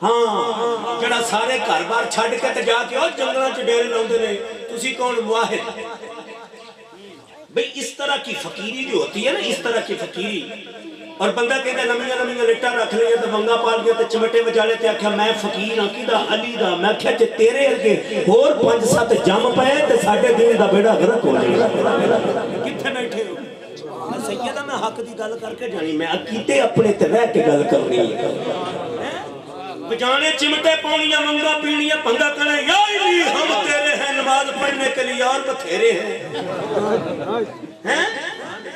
ہاں جڑا سارے گھر بار چھڈ کے تے جا کے او جنگلاں چ ڈیرے لاؤندے نے تسی کون موحد بھئی اس طرح کی فقیری جو ہوتی ہے نا اس طرح کی فقیری اور بندہ کہتا ہے لمیاں لمیاں لٹا رکھ لیا تے ونگا پال گیا تے چمٹے وجالے تے آکھیا میں فقیر ہاں کیدا علی دا میں آکھیا جے تیرے ارگے ہور 5-7 جم پئے تے ساڈے دین دا بیڑا غرق ہو جائے گا کتھے بیٹھے ہو سیدہ میں حق دی گل کر کے جانی میں عقیدے اپنے تے رہ کے گل کرنی ہے بجانے چمٹے پونیاں منگا پینیاں پنگا کریں یا علی ہم تیرے ہیں نماز پڑھنے کے لیے اور بتھیرے ہیں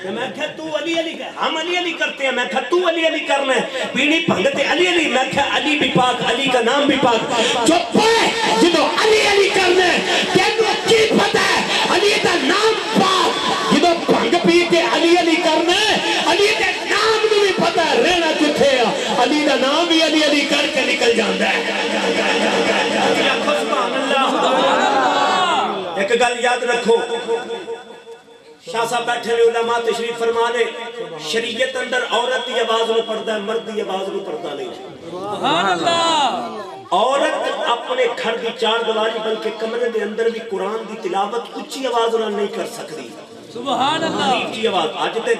کہ میں کہا تو علی علی کر ہم علی علی کرتے ہیں میں کہا تو علی علی کرنا ہے پینی پنگتے علی علی میں کہا علی بھی پاک علی کا نام بھی پاک چپ ہے جدو علی علی کرنا ہے تینو کی پتہ ہے علی کا نام پاک جدو پنگ پی کے علی علی کرنا ہے علی کا نام بھی پتہ ہے رہنا کتھے ہے علی کا نام بھی علی علی کر کے نکل جاندہ ہے سبحان اللہ ایک گل یاد رکھو شاہ صاحب بیٹھے لے علماء تشریف فرما لے شریعت اندر عورت دی آواز نو پڑھدا ہے مرد دی آواز نو پڑھدا نہیں سبحان اللہ عورت اپنے گھر دی چار دیواری بلکہ کمرے دے اندر بھی قرآن دی تلاوت اونچی آواز نال نہیں کر سکتی سبحان اللہ اونچی آواز اج تے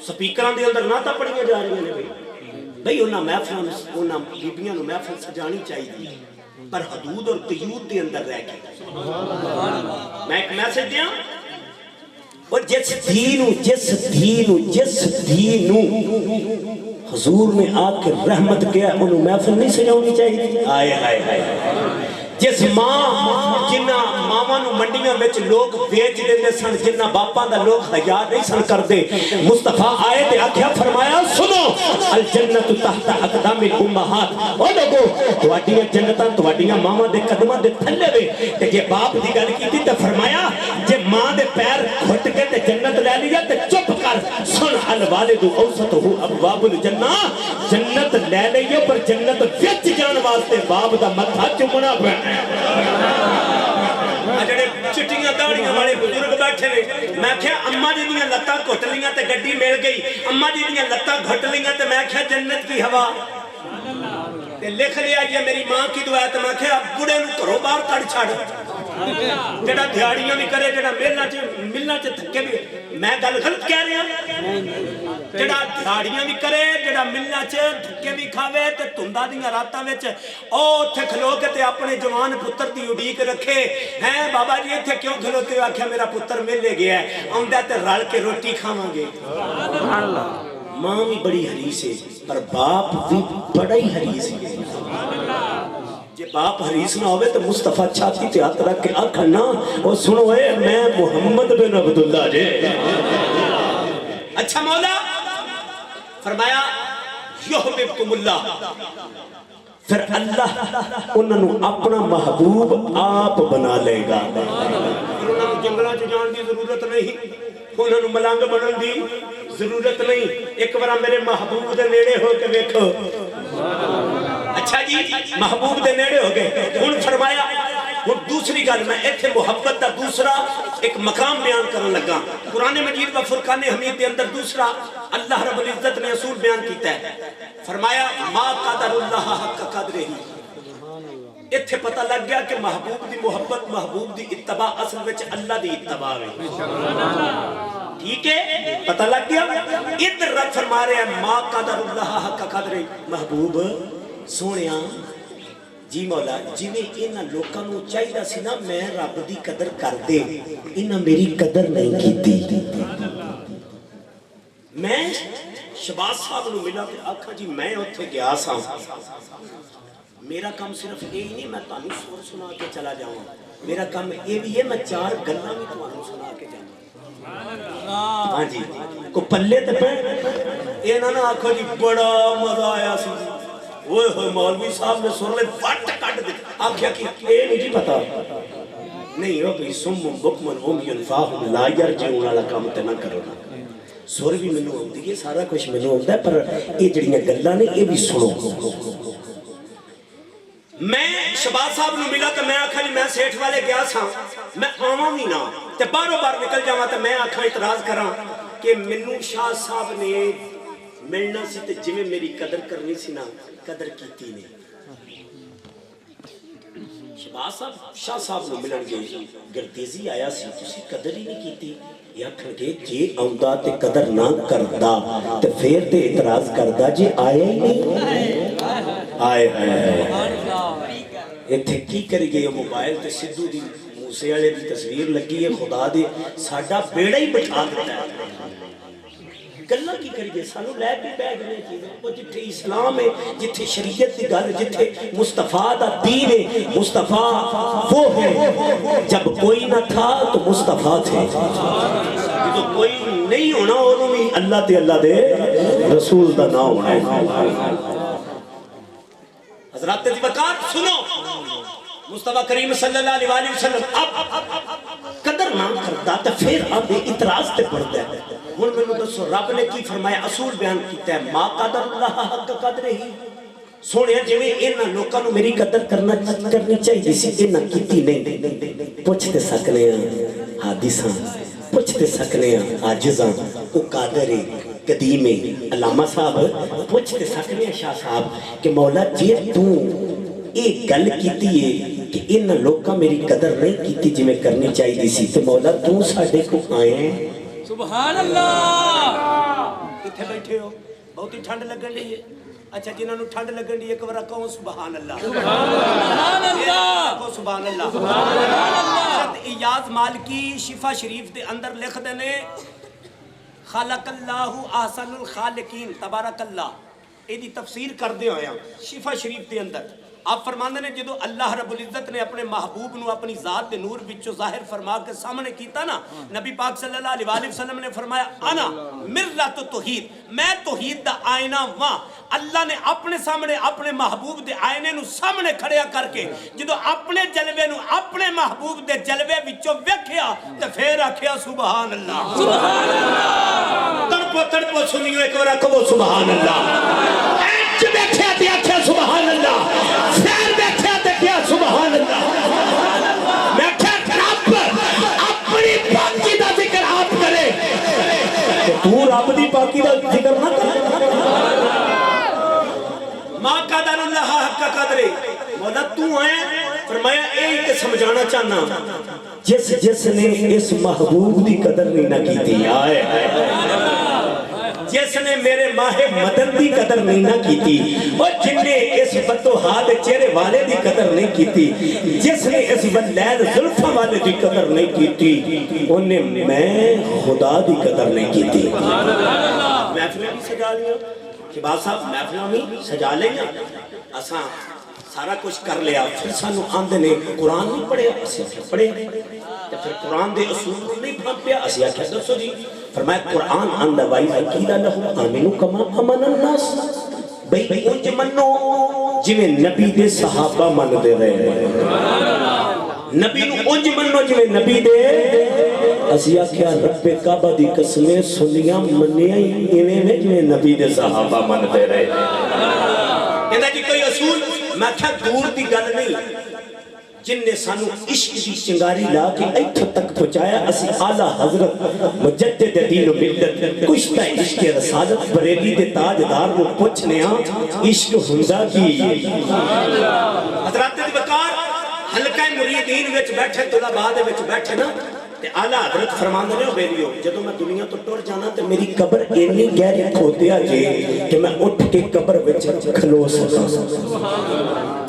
سپیکراں دے اندر نعتاں پڑھیاں جا رہی ہیں بھئی انہاں محفلاں انہاں بیبیاں نو محفل سجانی چاہیے پر حدود اور قیود دے اندر رہ کے سبحان اللہ میں ایک میسج دیاں اور جس دینو حضور نے آ کے رحمت کیا انہوں محفل نہیں سجاؤنی چاہیے آئے آئے آئے جس ماں جنہ ماما نو منڈیاں وچ لوگ بیچ دیندے سن جنہ باپاں دا لوگ حیا نہیں سن کردے مصطفیٰ آئے تے آکھیا فرمایا سنو الجنت تحت اقدام الامہات او لوگو تواڈیاں جنتاں تواڈیاں ماما دے قدماں دے تھلے وے تے جے باپ دی گل کیتی تے فرمایا جے ماں دے پیر گھٹ کے تے جنت لے لیا تے چپ کر سن الوالد اوسطہ ابواب الجنہ جنت لے لئیے پر جنت وچ جان واسطے باپ دا متھا چومنا پڑنا اجڑے چٹیاں داڑیاں والے بزرگ بیٹھے نے میں کہیا اماں جی دیاں لتاں گھٹ لیاں تے گڈی مل گئی اماں جی دیاں لتاں گھٹ لیاں تے میں کہیا جنت کی ہوا تے لکھ لیا یہ میری ماں کی دعا ہے تے میں کہیا بڑے نو گھروں باہر کڈ چھڈ جڑا دیہاڑیاں بھی کرے جڑا ملنا چ تھکے بھی میں گل غلط کہہ رہا جڑا دیہاڑیاں بھی کرے جڑا ملنا چ تھکے بھی کھاوے تے تندا دیاں راتاں وچ او اوتھے کھلو کے تے اپنے جوان پتر دی اڈیک رکھے ہیں بابا جی ایتھے کیوں کھلوتے ہو آکھیا میرا پتر مل گیا ہے آوندا تے رل کے روٹی کھاواں گے سبحان اللہ ماں بھی بڑی حریص ہے پر باپ بھی بڑا ہی حریص ہے جے باپ حریص نہ ہوئے تو مصطفیٰ چھاتی تے ہاتھ رکھ کے آکھنا اور سنو اے میں محمد بن عبداللہ جے اچھا مولا فرمایا یحببکم اللہ پھر اللہ انہوں اپنا محبوب آپ بنا لے گا انہوں جنگلہ چ جان دی ضرورت نہیں انہوں ملنگ بنن دی ضرورت نہیں ایک بار میرے محبوب دے نیڑے ہو کے ویکھو اچھا جی محبوب دے نیڑے ہو گئے ہن فرمایا ہن دوسری گل میں ایتھے محبت دا دوسرا ایک مقام بیان کرن لگا قرآن مجید و فرقان حمید دے اندر دوسرا اللہ رب العزت نے اصول بیان کیتا ہے فرمایا ما قدر اللہ حق قدرہ ایتھے پتہ لگ گیا کہ محبوب دی محبت محبوب دی اتباع اصل وچ اللہ دی اتباع ہے ٹھیک ہے پتہ لگ گیا ادھر رب فرما رہے ہیں ما قدر اللہ حق قدرہ محبوب سونیاں جی مولا جی میں انہاں لوکاں نو چاہیدا سی نا میں رب دی قدر کر دے انہاں میری قدر نہیں کیتی میں شہباز صاحب نو ملا تے آکھا جی میں اوتھے گیا سا میرا کام صرف یہی نہیں میں تانوں سور سنا کے چلا جاؤں میرا کام یہ بھی ہے میں چار گلاں بھی تانوں سنا کے جاؤں ہاں جی کو پلے تے پہ انہاں نے آکھا جی بڑا مزہ آیا سی اوئے ہوئے مولوی صاحب نے سر لے وٹ کٹ دے آکھیا کہ اے نہیں جی پتا نہیں ہو بھئی سم بکمن امیون فاہم لا یرجعون والا کام تے نہ کرو سر بھی مینوں آندی ہے سارا کچھ مینوں آندا ہے پر یہ جڑیاں گلاں نے یہ بھی سنو میں شہباز صاحب نو ملا تو میں آکھا جی میں سیٹھ والے گیا سا میں آواں بھی نہ تے بارو بار نکل جاواں تے میں آکھا اعتراض کراں کہ کہ مینوں شاہ صاحب نے ملنا سی تے جویں میری قدر کرنی سی نا قدر کیتی نہیں شہباز صاحب شاہ صاحب نو ملن گئے گردیزی آیا سی تسی قدر ہی نہیں کیتی یا آکھن گے جے آوندا تے قدر نہ کردا تے پھر تے اعتراض کردا جے آیا ہی نہیں آئے ایتھے کی کری گئے موبائل تے سدھو دی موسے والے دی تصویر لگی ہے خدا دی ساڈا بیڑا ہی بٹھا دیتا ہے گلاں کی کری گئے سانو لے بھی پے گئے چیزیں وہ جتھے اسلام ہے جتھے شریعت دی گل جتھے مصطفیٰ دا دین ہے مصطفیٰ وہ ہے جب کوئی نہ تھا تو مصطفیٰ تھے تو کوئی نہیں ہونا انہوں بھی اللہ تے اللہ دے رسول دا نہ ہونا ہے حضرات دی وقار سنو مصطفیٰ کریم صلی اللہ علیہ وسلم اب قدر نہ کرتا تو پھر اب اعتراض تے پڑتا ہے ہن میں دسو رب نے کی فرمایا اصول بیان کیتا ہے ما قدر اللہ حق قدر ہی سونے جویں انہاں لوکاں نوں میری قدر کرنی چاہیے سی انہاں کیتی نہیں پوچھتے سکنے ہیں حادثاں پوچھتے سکنے ہیں عاجزاں او قادر ہے قدیم ہے علامہ صاحب پوچھتے سکنے ہیں شاہ صاحب کہ مولا جی تو ایک گل کیتی ہے کہ ان لوکاں میری قدر نہیں کیتی جی میں کرنی چاہیے سی تو مولا تو ساڈے کو آئے ہیں سبحان اللہ کتھے بیٹھے ہو بہت ہی ٹھنڈ لگن رہی ہے اچھا جنہاں نوں ٹھنڈ لگن رہی ہے ایک بار کہو سبحان اللہ سبحان اللہ سبحان اللہ سبحان اللہ ایاز مالکی شفا شریف دے اندر لکھ دے نے خالق اللہ احسن الخالقین تبارک اللہ اے دی تفسیر کر دے ہویا شفا شریف دے اندر آپ فرماندے نے جدو اللہ رب العزت نے اپنے محبوب نو اپنی ذات دے نور وچوں ظاہر فرما کے سامنے کیتا نا نبی پاک صلی اللہ علیہ وسلم نے فرمایا انا مرۃ توحید میں توحید دا آئینہ واں اللہ نے اپنے سامنے اپنے محبوب دے آئینے نو سامنے کھڑیا کر کے جدو اپنے جلوے نو اپنے محبوب دے جلوے وچوں ویکھیا تے پھر آکھیا سبحان اللہ سبحان اللہ تڑپو سنیو ایک بار کہو سبحان اللہ اچ بیٹھیا تے آکھیا سبحان اللہ پھر بیٹھیا تے کیا سبحان اللہ میں کیا رب اپنی پاکی دا ذکر آپ کرے تو رب دی پاکی دا ذکر نہ کرے ما قدر اللہ حق قدر مولا تو آئے فرمایا ایک سمجھانا چاہنا جس نے اس محبوب دی قدر نہیں نہ کی تھی آئے جس نے میرے ماہ مدن دی قدر نہیں نہ کی تھی اور جن نے اس فتوحات چہرے والے دی قدر نہیں کی تھی جس نے اس ولید ظلفہ والے دی قدر نہیں کی تھی انہیں میں خدا دی قدر نہیں کی تھی محفلیں بھی سجا لیا شہباز صاحب محفلیں بھی سجا لیں گے اساں سارا کچھ کر لیا پھر سانو آندے نے قرآن نہیں پڑھے اسے پڑھے تو پھر قرآن دے اصول نہیں پھانپ پیا اسے آکھا دسو جی فرمایا قرآن آندہ وائی وکیلہ لہو آمینو کما امن الناس بھئی انج منو جویں نبی دے صحابہ من دے رہے نبی نو انج منو جویں نبی دے اسی آکھیا رب کعبہ دی قسمیں سنیاں منیاں ایویں میں جویں نبی دے صحابہ من دے رہے کہتا جی کوئی اصول میں کیا دور دی گل نہیں جن نے سانو عشق دی چنگاری لا کے ایتھے تک پہنچایا اسی اعلیٰ حضرت مجدد دین و ملت کشتہ عشق رسالت بریلی دے تاجدار کو پوچھنے عشق ہندہ کی حضرات دی وقار حلقہ مریدین وچ بیٹھے طلباء دے وچ بیٹھے نا تے اعلیٰ حضرت فرماندے نے بیلیو جدوں میں دنیا تو ٹر جانا تے میری قبر اینی گہری کھودیا جے کہ میں اٹھ کے قبر وچ کھلو سکاں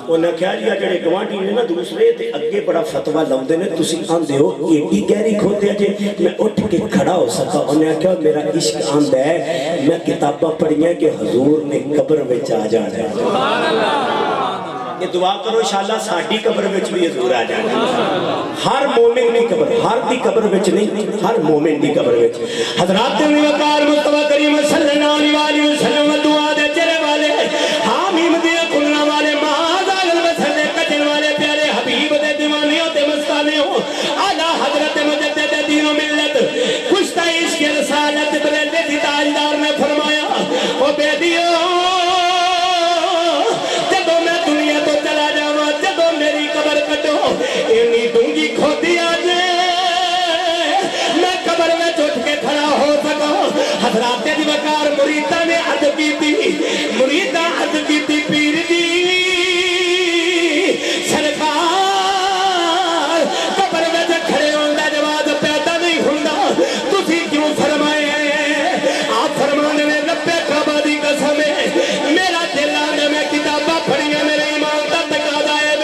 انہاں کہا لیا جڑے گوانڈی نے نا دوسرے تے اگے بڑا فتوہ لاؤندے نے تسی آندے ہو ایڈی گہری کھودیا جے میں اٹھ کے کھڑا ہو سکا انہاں کہا میرا عشق آندا ہے میں کتاباں پڑھیاں کہ حضور نے قبر وچ آ جانا ہے یہ دعا کرو انشاءاللہ ساڈی قبر وچ بھی حضور آ جائے ہر مومن دی قبر ہر دی قبر وچ نہیں ہر مومن دی قبر وچ حضرات نے وقار مصطفیٰ کریم صلی اللہ علیہ وسلم دعا دے چہرے والے حامیم دے کھلنا والے معاذ المسلے کجن والے پیارے حبیب دے دیوانیوں تے مستانے ہو اعلیٰ حضرت مجدد دین و ملت کشتہ عشق رسالت بریلی دی تاجدار نے فرمایا او بیدیو اینی ڈونگی کھودی آجے میں قبر میں چوٹ کے کھڑا ہو سکا حضرات دی وقار مریدہ نے عرض کی تھی مریدہ عرض کی تھی پیر دی سرکار قبر میں کھڑے ہوندہ جواب پیدا نہیں ہوندہ تسی کیوں فرمائے آپ فرمانے میں رب کعبہ دی قسم ہے میرا دل آنے میں کتابہ پڑھی ہے میرے ایمان کا تقاضا ہے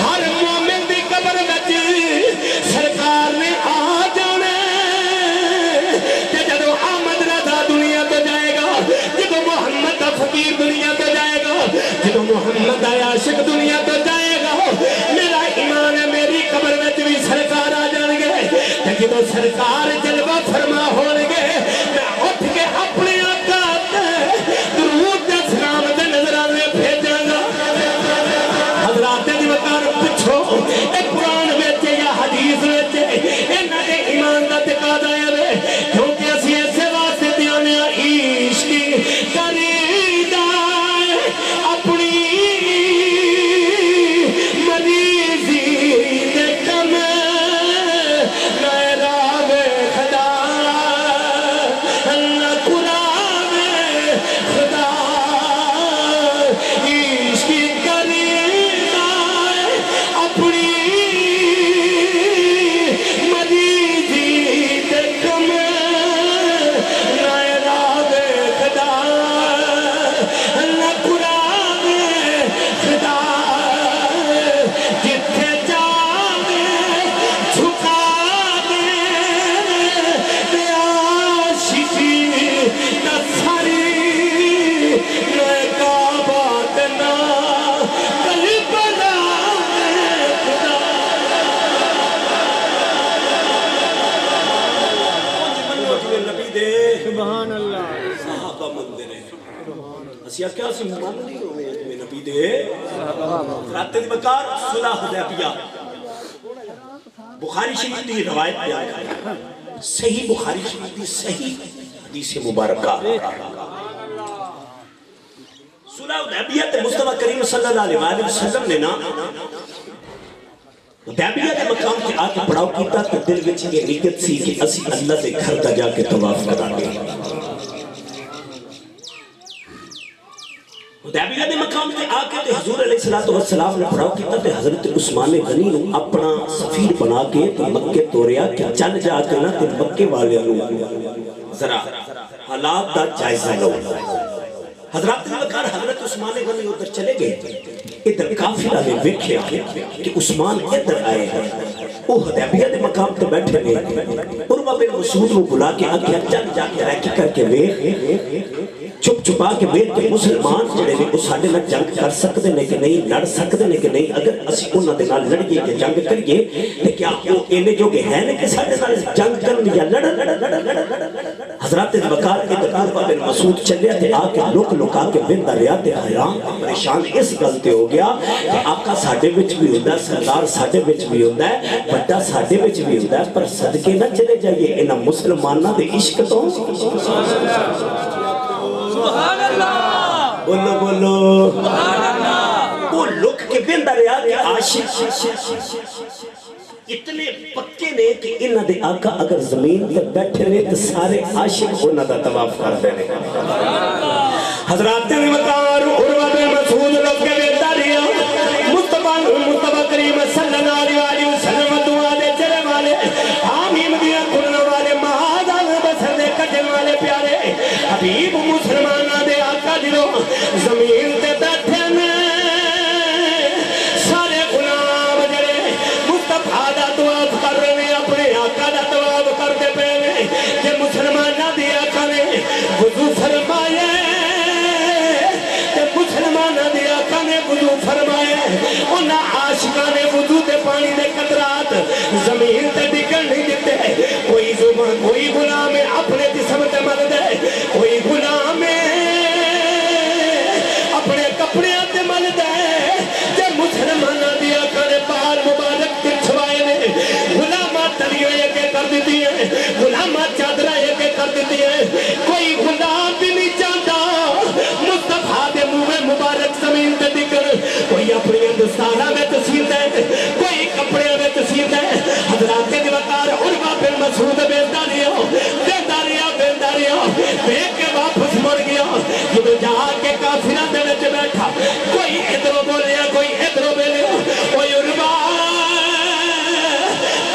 ہر مومن دی قبر میں سرکار نے آ جانے کہ جدو احمد رضا دنیا تو جائے گا جدو محمد فقیر دنیا تو جائے گا جدو محمد عاشق دنیا تو جائے گا میرا ایمان ہے میری قبر میں بھی سرکار آ جائیں گے جدو سرکار جلوہ فرما ہونگے میں اٹھ کے اپنے آقا درود دے سلام دے نظرانے بھیجاں گا حضرات دی وقار پچھو ایک قرآن ویچے یا حدیث ویچے انہاں دے ایمان دا تقاضا ہے کیونکہ اسی ایسے واسطے دیانے عشق کریدا اپنی مریضی دے کم میرا وے خدا اللہ قرآن خدا عشق کریدا اپنی مریضی دے کم میرا وے خدا اللہ قرآن خدا جتھے جاوے جھکا دے تے عاشقی دا ساری میں کعبہ تے نا کربلا خدا نبی دے سبحان اللہ صحابہ مندر ہے اسیا کیا سی مان نہیں ہوئے میں نبی دے رات دی وقار صلح حدیبیہ بخاری شریف دی روایت بیان ہے صحیح بخاری شریف دی صحیح حدیث مبارکہ صلح حدیبیہ تے مصطفیٰ کریم صلی اللہ علیہ وسلم نے نا حدیبیہ کے مقام کے آکے پڑاؤ کیتا تو دل وچ یہ نیت سی کہ اسی اللہ دے گھر دا جا کے طواف کرا گے حدیبیہ کے مقام کے آکے تے حضور علیہ السلام نے پڑاؤ کیتا تے حضرت عثمان غنی نے اپنا سفیر بنا کے تے مکے توریا کہ چل جا کے نا تے مکے والے ذرا حالات دا جائزہ لو حضرات نے وقار حضرت عثمان غنی ادھر چلے گئے ادھر کافرہ نے ویکھیا کہ عثمان ادھر آئے ہیں وہ حدیبیہ دے مقام تے بیٹھے گئے عروہ بن مسعود کو بلا کے آگیا چل جا کے ریکی کر کے ویکھ چھپ چھپا کے ویکھ کے مسلمان جڑے نے اس ساڈے نال جنگ کر سکتے نے کہ نہیں لڑ سکتے نے کہ نہیں اگر اسی انہاں دے نال لڑیے کہ جنگ کریے تے کیا وہ اینے جو کہ ہے نے کہ ساڈے نال جنگ کرن یا لڑ حضرات وقار کے عروہ بن مسعود چلے تے آ کے لوک لوکا کے ویندا رہیا تے حیران پریشان اس گل تے ہو گیا کہ آقا ساڈے وچ بھی ہوندا ہے سردار ساڈے وچ بھی ہوندا ہے بڑا ساڈے وچ بھی ہوندا ہے پر صدقے نہ چلے جائیے انہاں مسلماناں دے عشق تو سبحان اللہ بولو بولو سبحان اللہ وہ لوک کے ویندا رہیا کہ عاشق اتنے پکے نے کہ انہاں دے آقا اگر زمین تے بیٹھے نے تے سارے عاشق انہاں دا طواف کردے نے حضرات نے وقار عروہ بن مسعود لوگ کے ویندا رہیا مصطفیٰ کریم صلی اللہ علیہ وسلم دعا دے چلے والے حامیم دیا کھلنے والے مہادان بسر دے کٹن والے پیارے حبیب مسلمانہ دے آقا جلو زمین تے بیٹھے نے سارے غلام جڑے مصطفیٰ دا طواف کر رہے اپنے آقا دا طواف کرتے پے نے کہ مسلمانہ دے آقا نے وضو فرمائے مسلمانہ دے آقا نے وضو فرمائے انہاں عاشقاں نے وضو دے پانی دے قطرات زمین تے ڈگن نہیں دیتے کوئی غلام اپنے جسم تے مر دے کوئی غلام اپنے کپڑے تے مر دے کہ مسلمانہ دے آقا نے بال مبارک چھوائے نے غلامہ تلیوں یہ کہ کر دیتی ہیں غلامہ چادرہ یہ کہ کر دیتی ہیں کوئی غلام بھی نہیں چاہتا مصطفیٰ دے منہ مبارک زمین تے دکر کوئی اپنی ہندوستانہ میں تصویر دے کوئی کپڑے میں تصویر دے حضرات کے وقار عروہ بن مسعود بینداریوں دیکھ کے واپس مڑ گیا جب جا کے کافرہ دے وچ بیٹھا کوئی ادھروں بولیا کوئی ادھروں بولیا کوئی عربا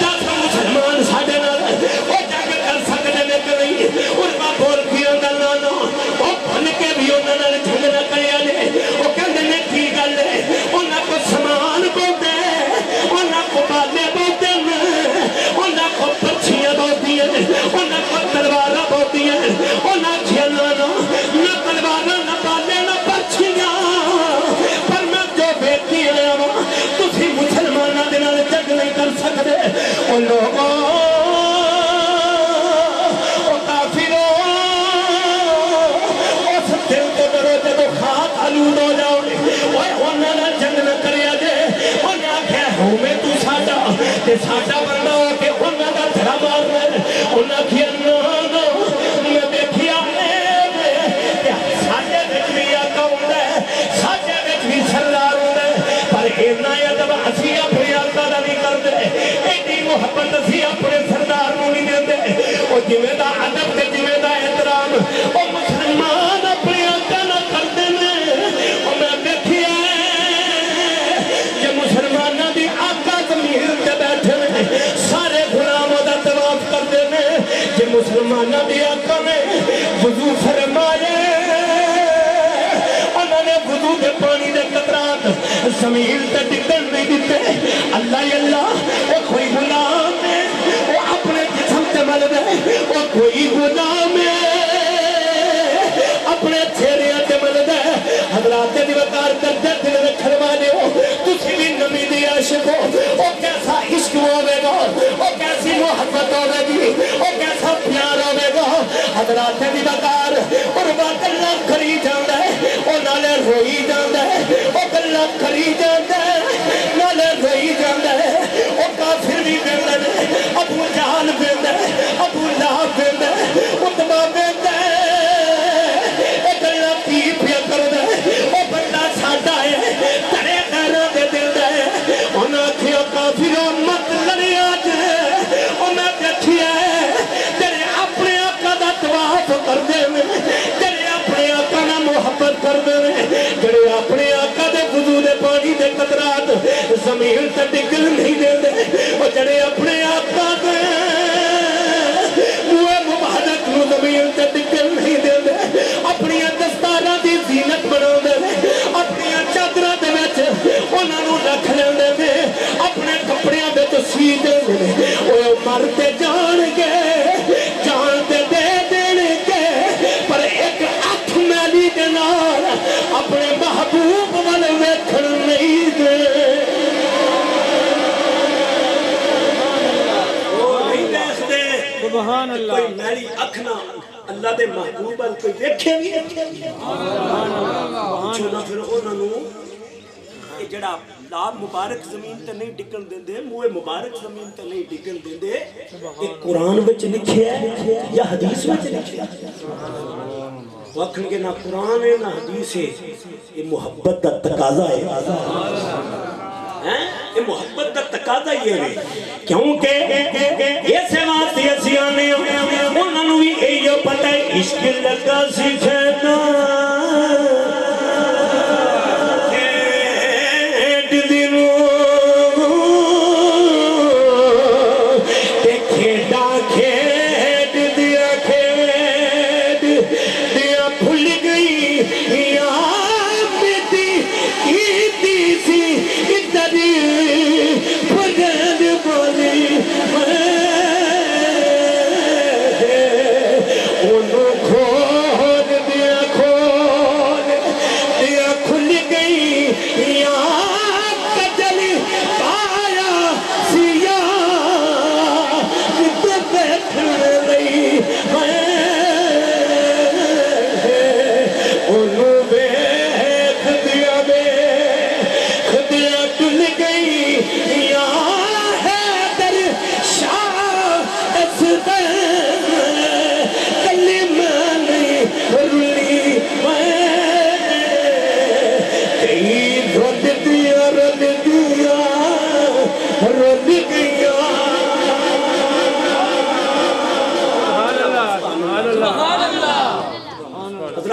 دس مسلمان ساڈے نال او جنگ کر سکدے نے کہ نہیں عربا بول کے گلاں نہ او بن کے بھی انہاں نال جنگ نہ کریا نے او کہندے نے کی گل ہے انہاں کو سامان بولدے انہاں کو بالے بولدے انہاں کو پرچیاں بولدیاں انہاں کو تلواراں بولدیاں انہاں کھیلاں نہ تلواراں نہ بالے نہ پرچیاں پر میں جو بیٹھی آیا ہوں تسی مسلماناں دے نال جنگ نہیں کر سکدے او لوگوں او کافروں اس دل تو ڈرو جدو خاک آلود ہو جاؤ اوے انہاں نال جنگ نہ کریا جے انہاں آکھیا ہوویں تو ساڈا تے ساڈا بندہ ہو کے انہاں دا دھڑا مارنا انہاں آکھیا نہ میں دیکھیا کہ ساڈے وچ بھی آقا ہوندا ہے ساڈے وچ بھی سردار ہوندا ہے پر اینا ادب اسی اپنے آقا دا نہیں کردے ایڈی محبت اسی اپنے سردار نوں نہیں دیندے او جویں دا ادب تے جویں دا احترام او مسلمان اپنے آقا نال کردے نے او میں دیکھیا کہ مسلماناں دی آقا ضمیر تے بیٹھے نے سارے غلاماں دا طواف کردے نے کہ مسلماناں دی آقا نے وضو فرمائے انہوں نے وضو دے پانی دے قطرات زمین تے ڈگن نہیں دیتے اللہ اللہ او کوئی غلام ہے او اپنے جسم تے مل دے او کوئی غلام ہے اپنے چہرے تے مل دے حضرات دی وقار درجہ دل رکھن والے ہو تسی بھی نبی دی عاشق ہو او کیسا عشق ہوے گا او کیسی محبت ہوے گی او کیسا پیار ہوے گا حضرات دی وقار اور گلاں کری جاندا ہے او نالے روئی جاندا ہے او گلاں کری جاندا ہے نالے روئی جاندا ہے او کافر بھی ویندا ہے ابو جہل ویندا ہے ابو لہب ویندا ہے عتبہ ویندا ہے اے گلاں کی پیا کردا ہے او بندہ ساڈا ہے تڑے غیراں دے دل دا ہے انہاں آکھیا کافروں مت لڑیا جے او میں دیکھیا ہے تیرے اپنے آقا دا طواف کردے نے تیرے اپنے آقا نال محبت کردے نے جڑے اپنے آقا دے وضو دے پانی دے قطرات زمین تے ڈگن نہیں دیندے او جڑے اپنے آقا دے منہ مبارک نوں زمین تے ڈگن نہیں دیندے اپنی دستاراں دی زینت بناوندے نے اپنی چادراں دے وچ انہاں نوں رکھ لیندے نے اپنے کپڑیاں وچ سی دیندے نے اوے مرتے جان گے جان تے دے دین گے پر ایک اکھ میلی دے نال اپنے محبوب ول ویکھن نہیں دے سبحان اللہ کوئی میری اکھ نہ اللہ دے محبوب ال کوئی ویکھے بھی سبحان اللہ چونا پھر انہاں نوں اے جڑا لاب مبارک زمین تے نہیں ڈگن دیندے منہ مبارک زمین تے نہیں ڈگن دیندے اے قرآن وچ لکھیا ہے یا حدیث وچ لکھیا ہے وقت کے نہ قرآن ہے نہ حدیث ہے یہ محبت کا تقاضا ہے یہ محبت کا تقاضا یہ ہے کیونکہ ایسے واسطے اسی آنے انہوں نے بھی یہ پتہ ہے عشق لگا سکھنا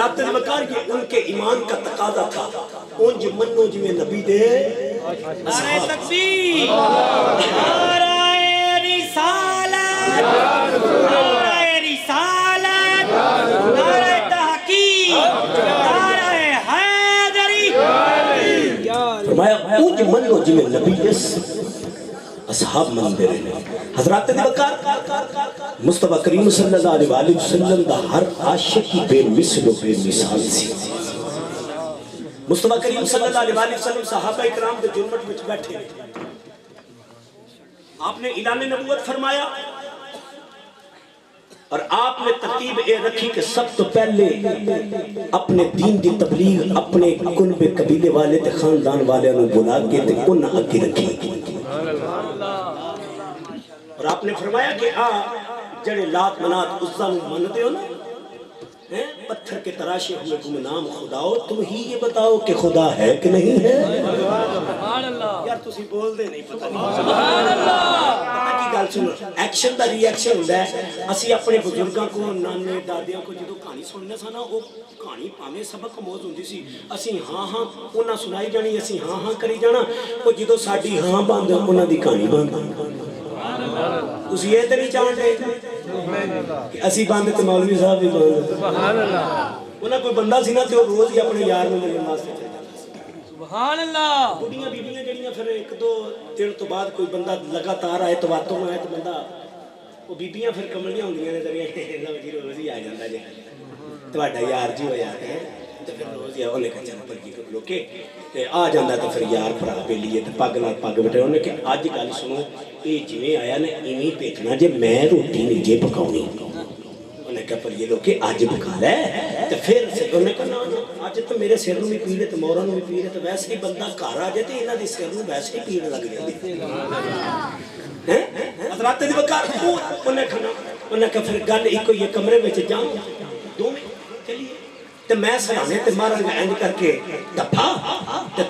حضرات وقار یہ ان کے ایمان کا تقاضا تھا ان جو منو جو میں نبی دے نعرہ تکبیر، نعرہ رسالت، نعرہ رسالت، نعرہ تحقیق، نعرہ حیدری۔ فرمایا ان جو منو جو میں نبی دے اصحاب من دے رہے حضرات وقار مصطفیٰ کریم صلی اللہ علیہ وسلم دا ہر عاشق کی بے مثل و بے مثال سی مصطفیٰ کریم صلی اللہ علیہ وسلم صحابہ اکرام دے جرمٹ وچ بیٹھے آپ نے اعلان نبوت فرمایا اور آپ نے ترتیب اے رکھی کہ سب تو پہلے اپنے دین دی تبلیغ اپنے کنب قبیلے والے تے خاندان والے انہوں بلا کے تے انہاں اگے رکھی اور آپ نے فرمایا کہ جڑے لات منات عزا مانتے ہو نا پتھر کے تراشے ہوئے گمنام خداؤ تم ہی یہ بتاؤ کہ خدا ہے کہ نہیں ہے یار تسی بول دے نہیں پتہ نہیں سبحان اللہ پتہ کی گل سنو ایکشن دا ری ایکشن ہوندا ہے اسی اپنے بزرگاں کو نانے دادیاں کو جدوں کہانی سننے سا نا او کہانی پاویں سبق موز ہوندی سی اسی ہاں ہاں انہاں سنائی جانی اسی ہاں ہاں کری جانا او جدوں ساڈی ہاں بند انہاں دی کہانی بند اسی یہ تے نہیں چاہندے کہ اسی بند تے مولوی صاحب بھی بند انہاں کوئی بندہ سی نا تے روز ہی اپنے یار نوں ملن واسطے چلدا سی سبحان اللہ بڑیاں بیبیاں جڑیاں پھر ایک دو دن تو بعد کوئی بندہ لگاتار آئے تو باتوں میں آئے تو بندہ وہ بیبیاں پھر کملیاں ہوندیاں نے ذریعے لو جی روز ہی آ جاندا جی تہاڈا یار جی ہویا ہے تے پھر روز ہی اونے کچن پر کی لوکے تے آ جاندا تے پھر یار بھرا بیلیے تے پگ نال پگ بٹے اونے کہ اج گل سنو اے جویں آیا نے ایویں بھیجنا جے میں روٹی نہیں جے پکاونی انہیں کہا پر یہ لوگ کہ آج پکا لے تو پھر انہیں کہا نا آج تو میرے سر نو بھی پیڑے تو مورا نو بھی پیڑے تو ویسے ہی بندہ گھر آ جائے تو انہاں دی سر نو ویسے ہی پیڑ لگ جاندی حضرات دی وقار انہیں کہا انہیں کہا پھر گل ایک یہ کمرے میں جاؤں دو میں چلیے تو میں سرانے تے مارا گا اینڈ کر کے دفا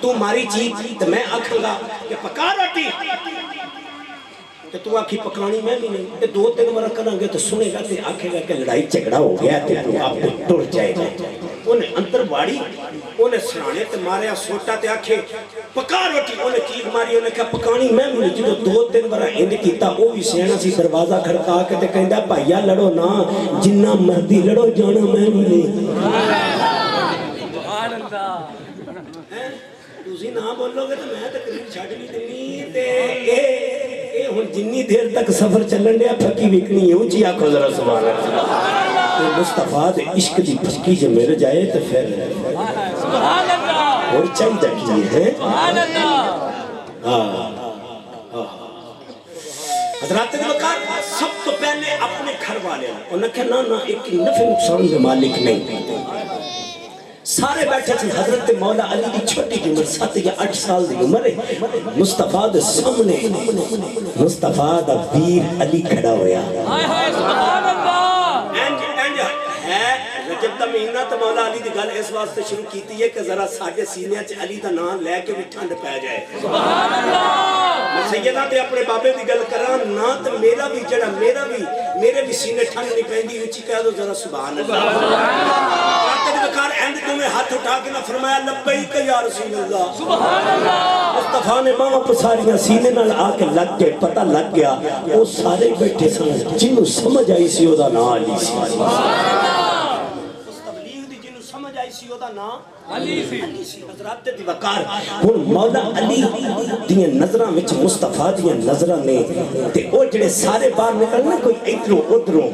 تو ماری چیز تو میں آکھاں گا کہ پکا روٹی تو آکھی پکانی میں بھی نہیں دو تین مرہ کریں گے تو سنے گا تو آکھے گا کہ لڑائی جھگڑا ہو گیا تو آپ کو ٹر جائے گا انہیں اندر باڑی انہیں سرانے تے ماریا سوٹا تے آکھے پکا روٹی انہیں چیز ماری انہیں کہا پکانی میں بھی نہیں جدو دو تین مرہ اند کیتا وہ بھی سینا سی دروازہ کھڑکا کے تے کہندہ بھائیا لڑو نا جنہ مردی لڑو جانا میں بھی نہیں سبحان اللہ تسی نہ بولو گے تو میں تقریر چھڈ نہیں دینی تے ہن جنی دیر تک سفر چلن دیا پھکی وکنی ہے اونچی آنکھوں ذرا سبحان اللہ مصطفیٰ دے عشق دی پھکی جو مل جائے تو پھر سبحان اللہ اور چاہیے کی ہے سبحان اللہ حضرات نے وقار سب تو پہلے اپنے گھر والے انہوں نے کہا نا ایک نفع نقصان کے مالک نہیں سارے بیٹھے تھے حضرت مولا علی کی چھوٹی کی عمر 7 یا 8 سال دی عمر ہے مصطفیٰ دے سامنے مصطفیٰ دا ویر علی کھڑا ہویا سبحان اللہ ہے رجب دا مہینہ تو مولا علی دی گل اس واسطے شروع کیتی ہے کہ ذرا ساڑھے سینے چ علی دا نام لے کے بھی ٹھنڈ پہ جائے سبحان اللہ میں سیدہ تے اپنے بابے دی گل کران نا تو میرا بھی جڑا میرے بھی سینے ٹھنڈ نہیں پہندی اونچی کہہ دو ذرا سبحان اللہ وقار اینڈ تمہیں ہاتھ اٹھا کے نہ فرمایا لبیک یا رسول اللہ سبحان اللہ مصطفیٰ نے ماں پساریاں سینے نال آ کے لگ کے پتہ لگ گیا وہ سارے بیٹھے سن جنہوں سمجھ آئی سی دا نا علی سی سبحان اللہ اس تبلیغ دی جنہوں سمجھ آئی سی دا نا علی سی حضرات دی وقار ہن مولا علی دی نظراں وچ مصطفیٰ دی نظراں نے تے او جڑے سارے باہر نکلنا کوئی ادھروں ادھروں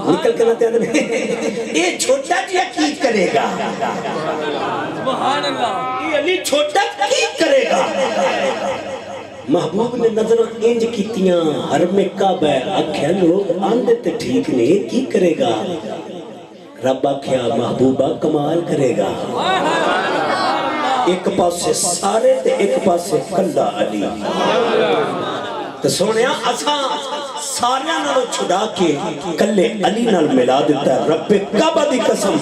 نکل کے نہ تے اے چھوٹا جیا کی کرے گا سبحان اللہ یہ علی چھوٹا کی کرے گا محبوب نے نظر انج کیتیاں حرم کعبہ آکھیا لوگ آندے تے ٹھیک نہیں کی کرے گا رب آکھیا محبوبہ کمال کرے گا ایک پاسے سارے تے ایک پاسے کلا علی تو سونیا اساں ساریاں نالوں چھڑا کے کلے علی نال ملا دیتا ہے رب کعبہ دی قسم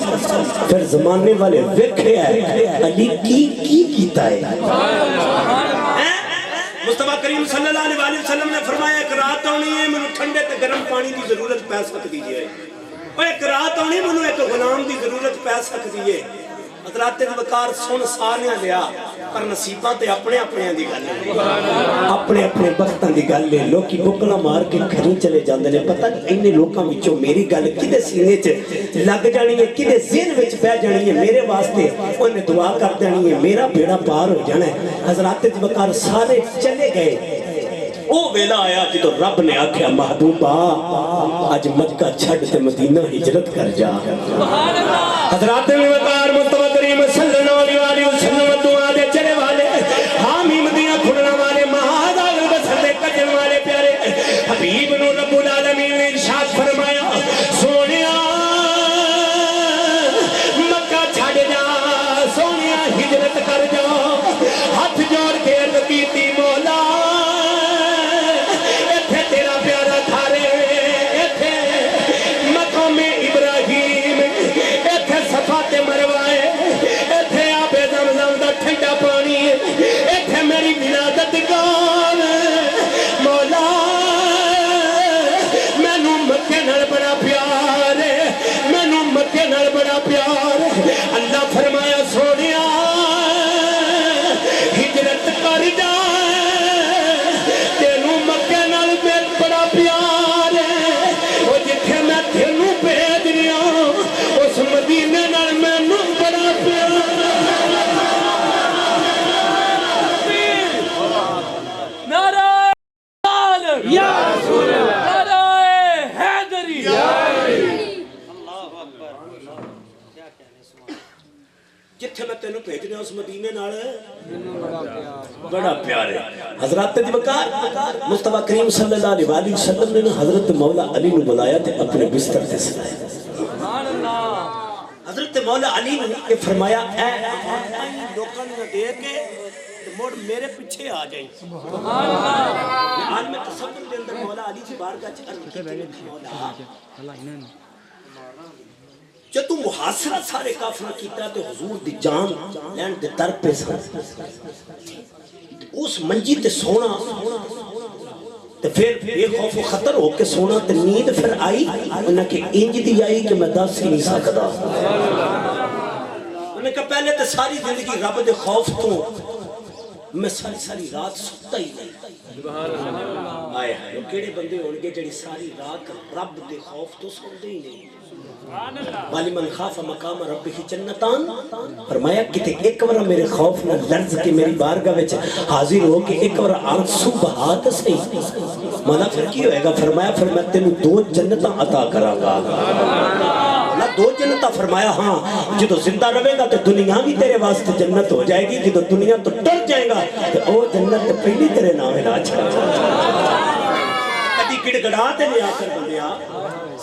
پھر زمانے والے ویکھے ہے علی کی کیتا ہے مصطفیٰ کریم صلی اللہ علیہ وسلم نے فرمایا ایک رات آنی ہے میں ٹھنڈے تے گرم پانی دی ضرورت پہ سکتی ہے اور ایک رات آنی منو ایک غلام دی ضرورت پہ سکتی ہے حضرات وقار سن ساریاں لیا پر نصیباں تے اپنے اپنے دی گل ہے اپنے اپنے وقتاں دی گل ہے لوکی بکلا مار کے گھروں چلے جاندے نے پتہ نہیں انہیں لوکاں وچوں میری گل کدے سینے چ لگ جانی ہے کدے ذہن وچ پہ جانی ہے میرے واسطے انہیں دعا کر دینی ہے میرا بیڑا پار ہو جانا ہے حضرات وقار سارے چلے گئے او ویلا آیا جدو رب نے آکھیا محبوبا آج مکہ چھڑ تے مدینہ ہجرت کر جا حضرات وقار مصطفیٰ کریم صلی اللہ علیہ وسلم دعا دے چلے والے حامی مدینہ کھڑنا والے مہاد آگل بسر دے کجن والے پیارے حبیب نو رب العالمین نے ارشاد فرمایا سونیا مکہ چھڑ جا سونیا ہجرت کر جا ہاتھ جوڑ کے عرض کیتی مولا بڑا پیار اللہ فرمایا سونیا ہجرت کر جا تینوں مکے نال بڑا پیار ہے وہ جتھے میں تینوں بھیج رہا اس مدینے نال مینوں بڑا پیار نعرہ یا رسول اللہ نعرہ حیدری جتھے میں تینوں بھیج رہا اس مدینے نال بڑا پیار ہے حضرات وقار مصطفیٰ کریم صلی اللہ علیہ وسلم نے حضرت مولا علی نو بلایا تے اپنے بستر تے سلایا سبحان اللہ حضرت مولا علی نے فرمایا اے لوکاں نوں دے کے موڑ میرے پیچھے آ جائیں سبحان اللہ آج میں تصور دے اندر مولا علی سے بارگاہ چ عرض کی مولا جو تو محاصرہ سارے کافرہ کیتا تو حضور دی جان لین دے در پہ سا اس منجی تے سونا تے پھر بے خوف و خطر ہو کے سونا تے نیند پھر آئی انہاں کہ انج دی آئی کہ میں دس ہی نہیں سکتا انہاں کہ پہلے تے ساری زندگی رب دے خوف تو میں ساری رات سکتا ہی نہیں آئے ہیں وہ کیڑے بندے ہونگے جڑی ساری رات رب دے خوف تو سکتے ہی نہیں والی من خاف مقام رب کی جنتان فرمایا کتے ایک ورہ میرے خوف نہ لرز کے میری بارگاہ وچ حاضر ہو کہ ایک ورہ آنسو بہات صحیح مولا پھر کی ہوئے گا فرمایا پھر میں تینوں 2 جنتاں عطا کراں گا اللہ 2 جنتاں فرمایا ہاں جدو زندہ رہے گا تو دنیا بھی تیرے واسطے جنت ہو جائے گی جدو دنیا تو ڈر جائے گا تو او جنت پہلی تیرے نام علاج کدی گڑ گڑا تے لے آ کر بندیا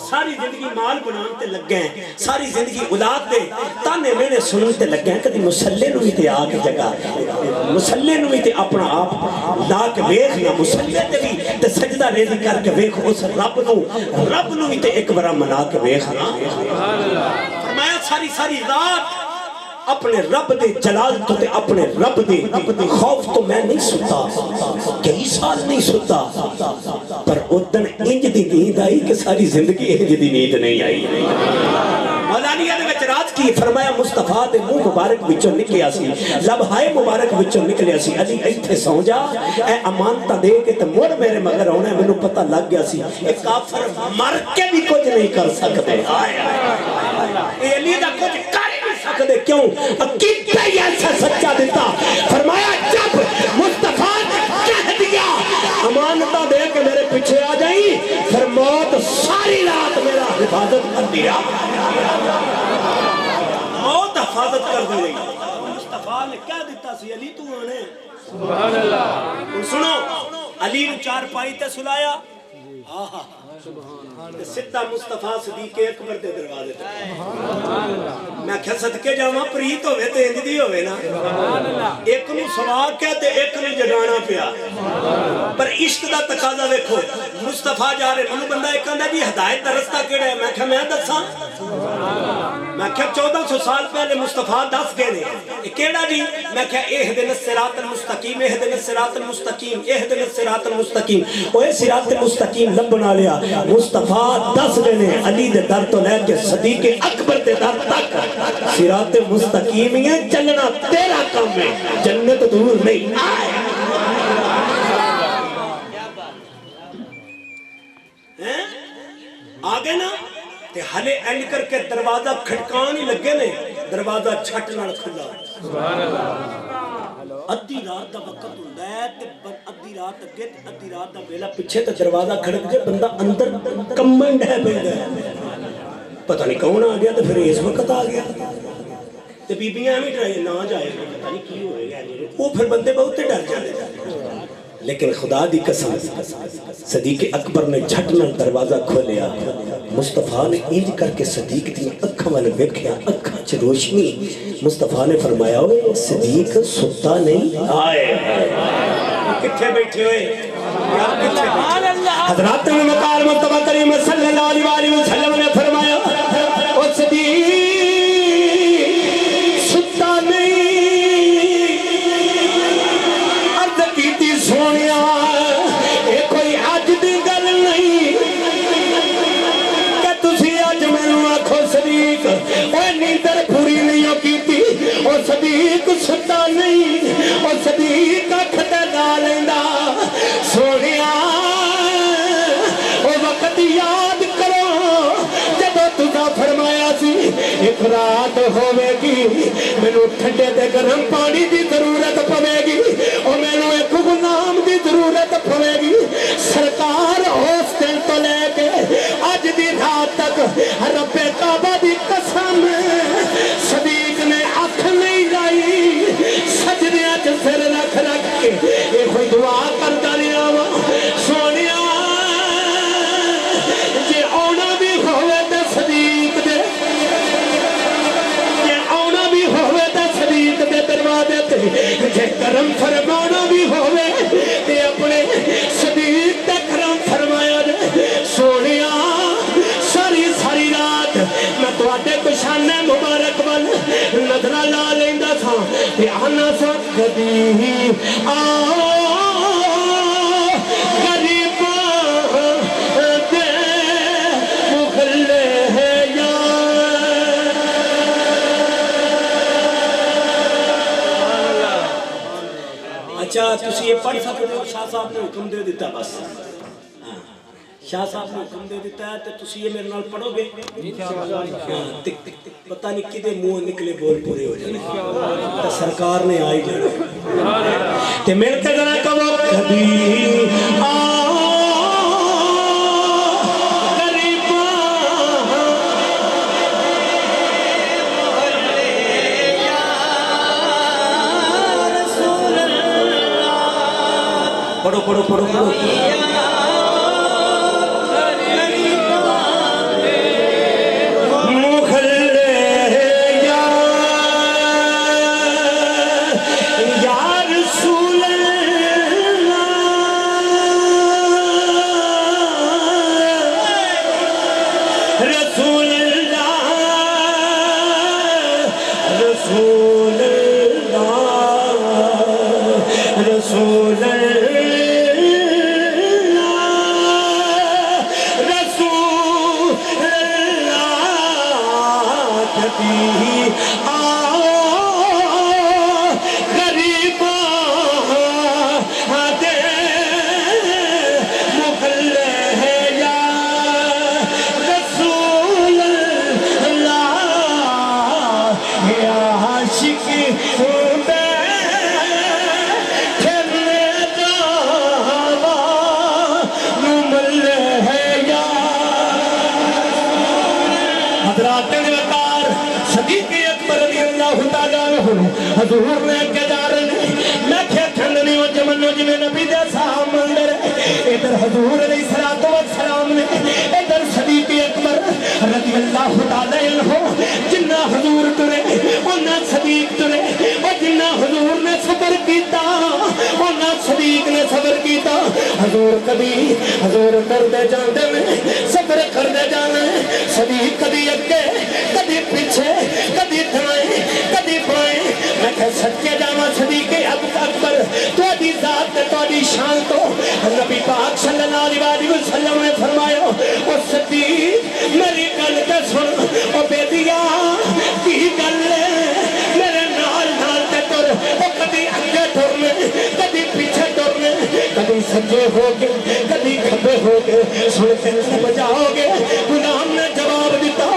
ساری زندگی مال بنان تے لگ گئے ساری زندگی اولاد دے تانے میں نے سنن تے لگ گئے کدی مسلے نو بھی تے آ کے جگہ مسلے نو بھی تے اپنا آپ لا کے ویکھ نہ مسلے تے بھی تے سجدہ ریزی کر کے ویکھ اس رب نو بھی تے ایک بار منا کے ویکھ نہ فرمایا ساری رات اپنے رب دے جلال تو تے اپنے رب دے خوف تو میں نہیں ستا کئی سال نہیں ستا پر ادن انج دی نیند آئی کہ ساری زندگی انج دی نیند نہیں آئی مولانیہ دے وچ رات کی فرمایا مصطفیٰ دے منہ مبارک وچوں نکلیا سی لبھائے مبارک وچوں نکلیا سی علی ایتھے سو جا اے امانتاں دے کے تے مڑ میرے مگر ہونا مینوں پتہ لگ گیا سی اے کافر مر کے بھی کچھ نہیں کر سکتے اے علی دا کچھ کر سکتے کیوں عقیدہ ہی ایسا سچا دیتا فرمایا جب مصطفیٰ نے کہہ دیا امانتہ دے کے میرے پیچھے آ جائیں پھر موت ساری رات میرا حفاظت کر دیا موت حفاظت کر دی مصطفیٰ نے کہہ دیتا سی علی تو آنے سبحان اللہ سنو علی نے 4 پائی تے سلایا سدھا مصطفیٰ صدیق اکبر دے دروازے تے میں کہہ صدقے جاواں پریت ہوئے تے انج دی ہوئے نا ایک نو سوا کے تے ایک نو جگانا پیا پر عشق دا تقاضا دیکھو مصطفیٰ جا رہے منو بندہ ایک کہندا جی ہدایت دا رستہ کیڑا ہے میں کہا میں دساں میں کہا 1400 سال پہلے مصطفیٰ دس گئے نے یہ کیڑا جی میں کہا اہدنا الصراط المستقیم اہدنا الصراط المستقیم اہدنا الصراط المستقیم اوے صراط المستقیم لبنا لیا مصطفیٰ دس گئے نے علی دے در تو لے کے صدیق اکبر دے در تک صراط مستقیم یہ چلنا تیرا کام ہے جنت دور نہیں آئے آگے نا تے ہلے اینڈ کر کے دروازہ کھٹکان ہی لگے نے دروازہ چھٹ نہ کھلا ادھی رات دا وقت ہوندا ہے تے ادھی رات اگے تے ادھی رات دا ویلا پیچھے تے دروازہ کھڑک جے بندہ اندر کمنڈ ہے پیندا ہے پتہ نہیں کون آ گیا تے پھر اس وقت آ گیا تے بیبیاں ایویں ڈرے نہ جائے پتہ نہیں کی ہوئے گا وہ پھر بندے بہت ڈر جاندے لیکن خدا دی قسم صدیق اکبر نے جھٹ نال دروازہ کھولیا مصطفیٰ نے انج کر کے صدیق دی اکھاں ول ویکھیا اکھاں چ روشنی مصطفیٰ نے فرمایا اوے صدیق ستا نہیں آئے کتھے بیٹھے ہوئے یار کتھے حضرات مقام مصطفیٰ کریم صلی اللہ علیہ وسلم نے فرمایا او صدیق ستا نہیں سونیا یہ کوئی اج دی گل نہیں کہ تسی اج مینوں آکھو صدیق اوے نیندر پوری نہیں کیتی او صدیق ستا نہیں او صدیق اکھ تے لا لیندا سونیا او وقت یاد کرو جدوں تساں فرمایا سی ایک رات ہوے گی مینوں ٹھنڈے تے گرم پانی دی ضرورت پوے گی او مینوں ایک غلام دی ضرورت پوے گی سرکار اس دن تو لے کے اج دی رات تک رب کعبہ دی قسم صدیق نے اکھ نہیں لائی سجدے وچ سر رکھ رکھ کے اے کوئی دعا کردا رہیا وا سونیا جے آنا بھی ہوے تے صدیق دے جے آنا بھی ہوے تے صدیق دے دروازے تے جے کرم فرمانا بھی ہوے تے اپنے صدیق تے کرم فرمایا دے سونیا ساری ساری رات میں تواڈے پشانے مبارک ول نظر لا لیندا تھا تے آنا سا کبھی آؤ اچھا تسی یہ پڑھ سکتے ہو شاہ صاحب نے حکم دے دیتا بس شاہ صاحب نے حکم دے دیتا ہے تو تسی یہ میرے نال پڑھو گے پتہ نہیں کدے منہ نکلے بول پورے ہو جانے تو سرکار نے آئی جانا تے مل کے ذرا کہو کبھی پڑھو پڑھو پڑھو پڑھو حضور نے کے جا رہے میں کیا کھندنی ہوں جمنو جی میں نبی دے صاحب مندر ادھر حضور علیہ السلام نے ادھر صدیق اکبر رضی اللہ تعالی عنہ جنہ حضور ترے انہ صدیق ترے اور جنہ حضور نے صبر کیتا انہ صدیق نے صبر کیتا حضور کبھی حضور کرتے جاندے میں صبر کرتے جانا ہے صدیق کبھی اگے کبھی پیچھے کبھی دائیں کبھی بائیں میں کہ سچے جاواں صدیق اکبر تہاڈی ذات تے تہاڈی شان تو نبی پاک صلی اللہ علیہ وسلم نے فرمایا او صدیق میری گل تے سن او بیٹیا کی گل ہے میرے نال نال تے تر او کبھی اگے ٹرنے کبھی پیچھے ٹرنے کبھی سجے ہو گے کبھی کھبے ہو گے سن کے بجاؤ گے غلام نے جواب دیتا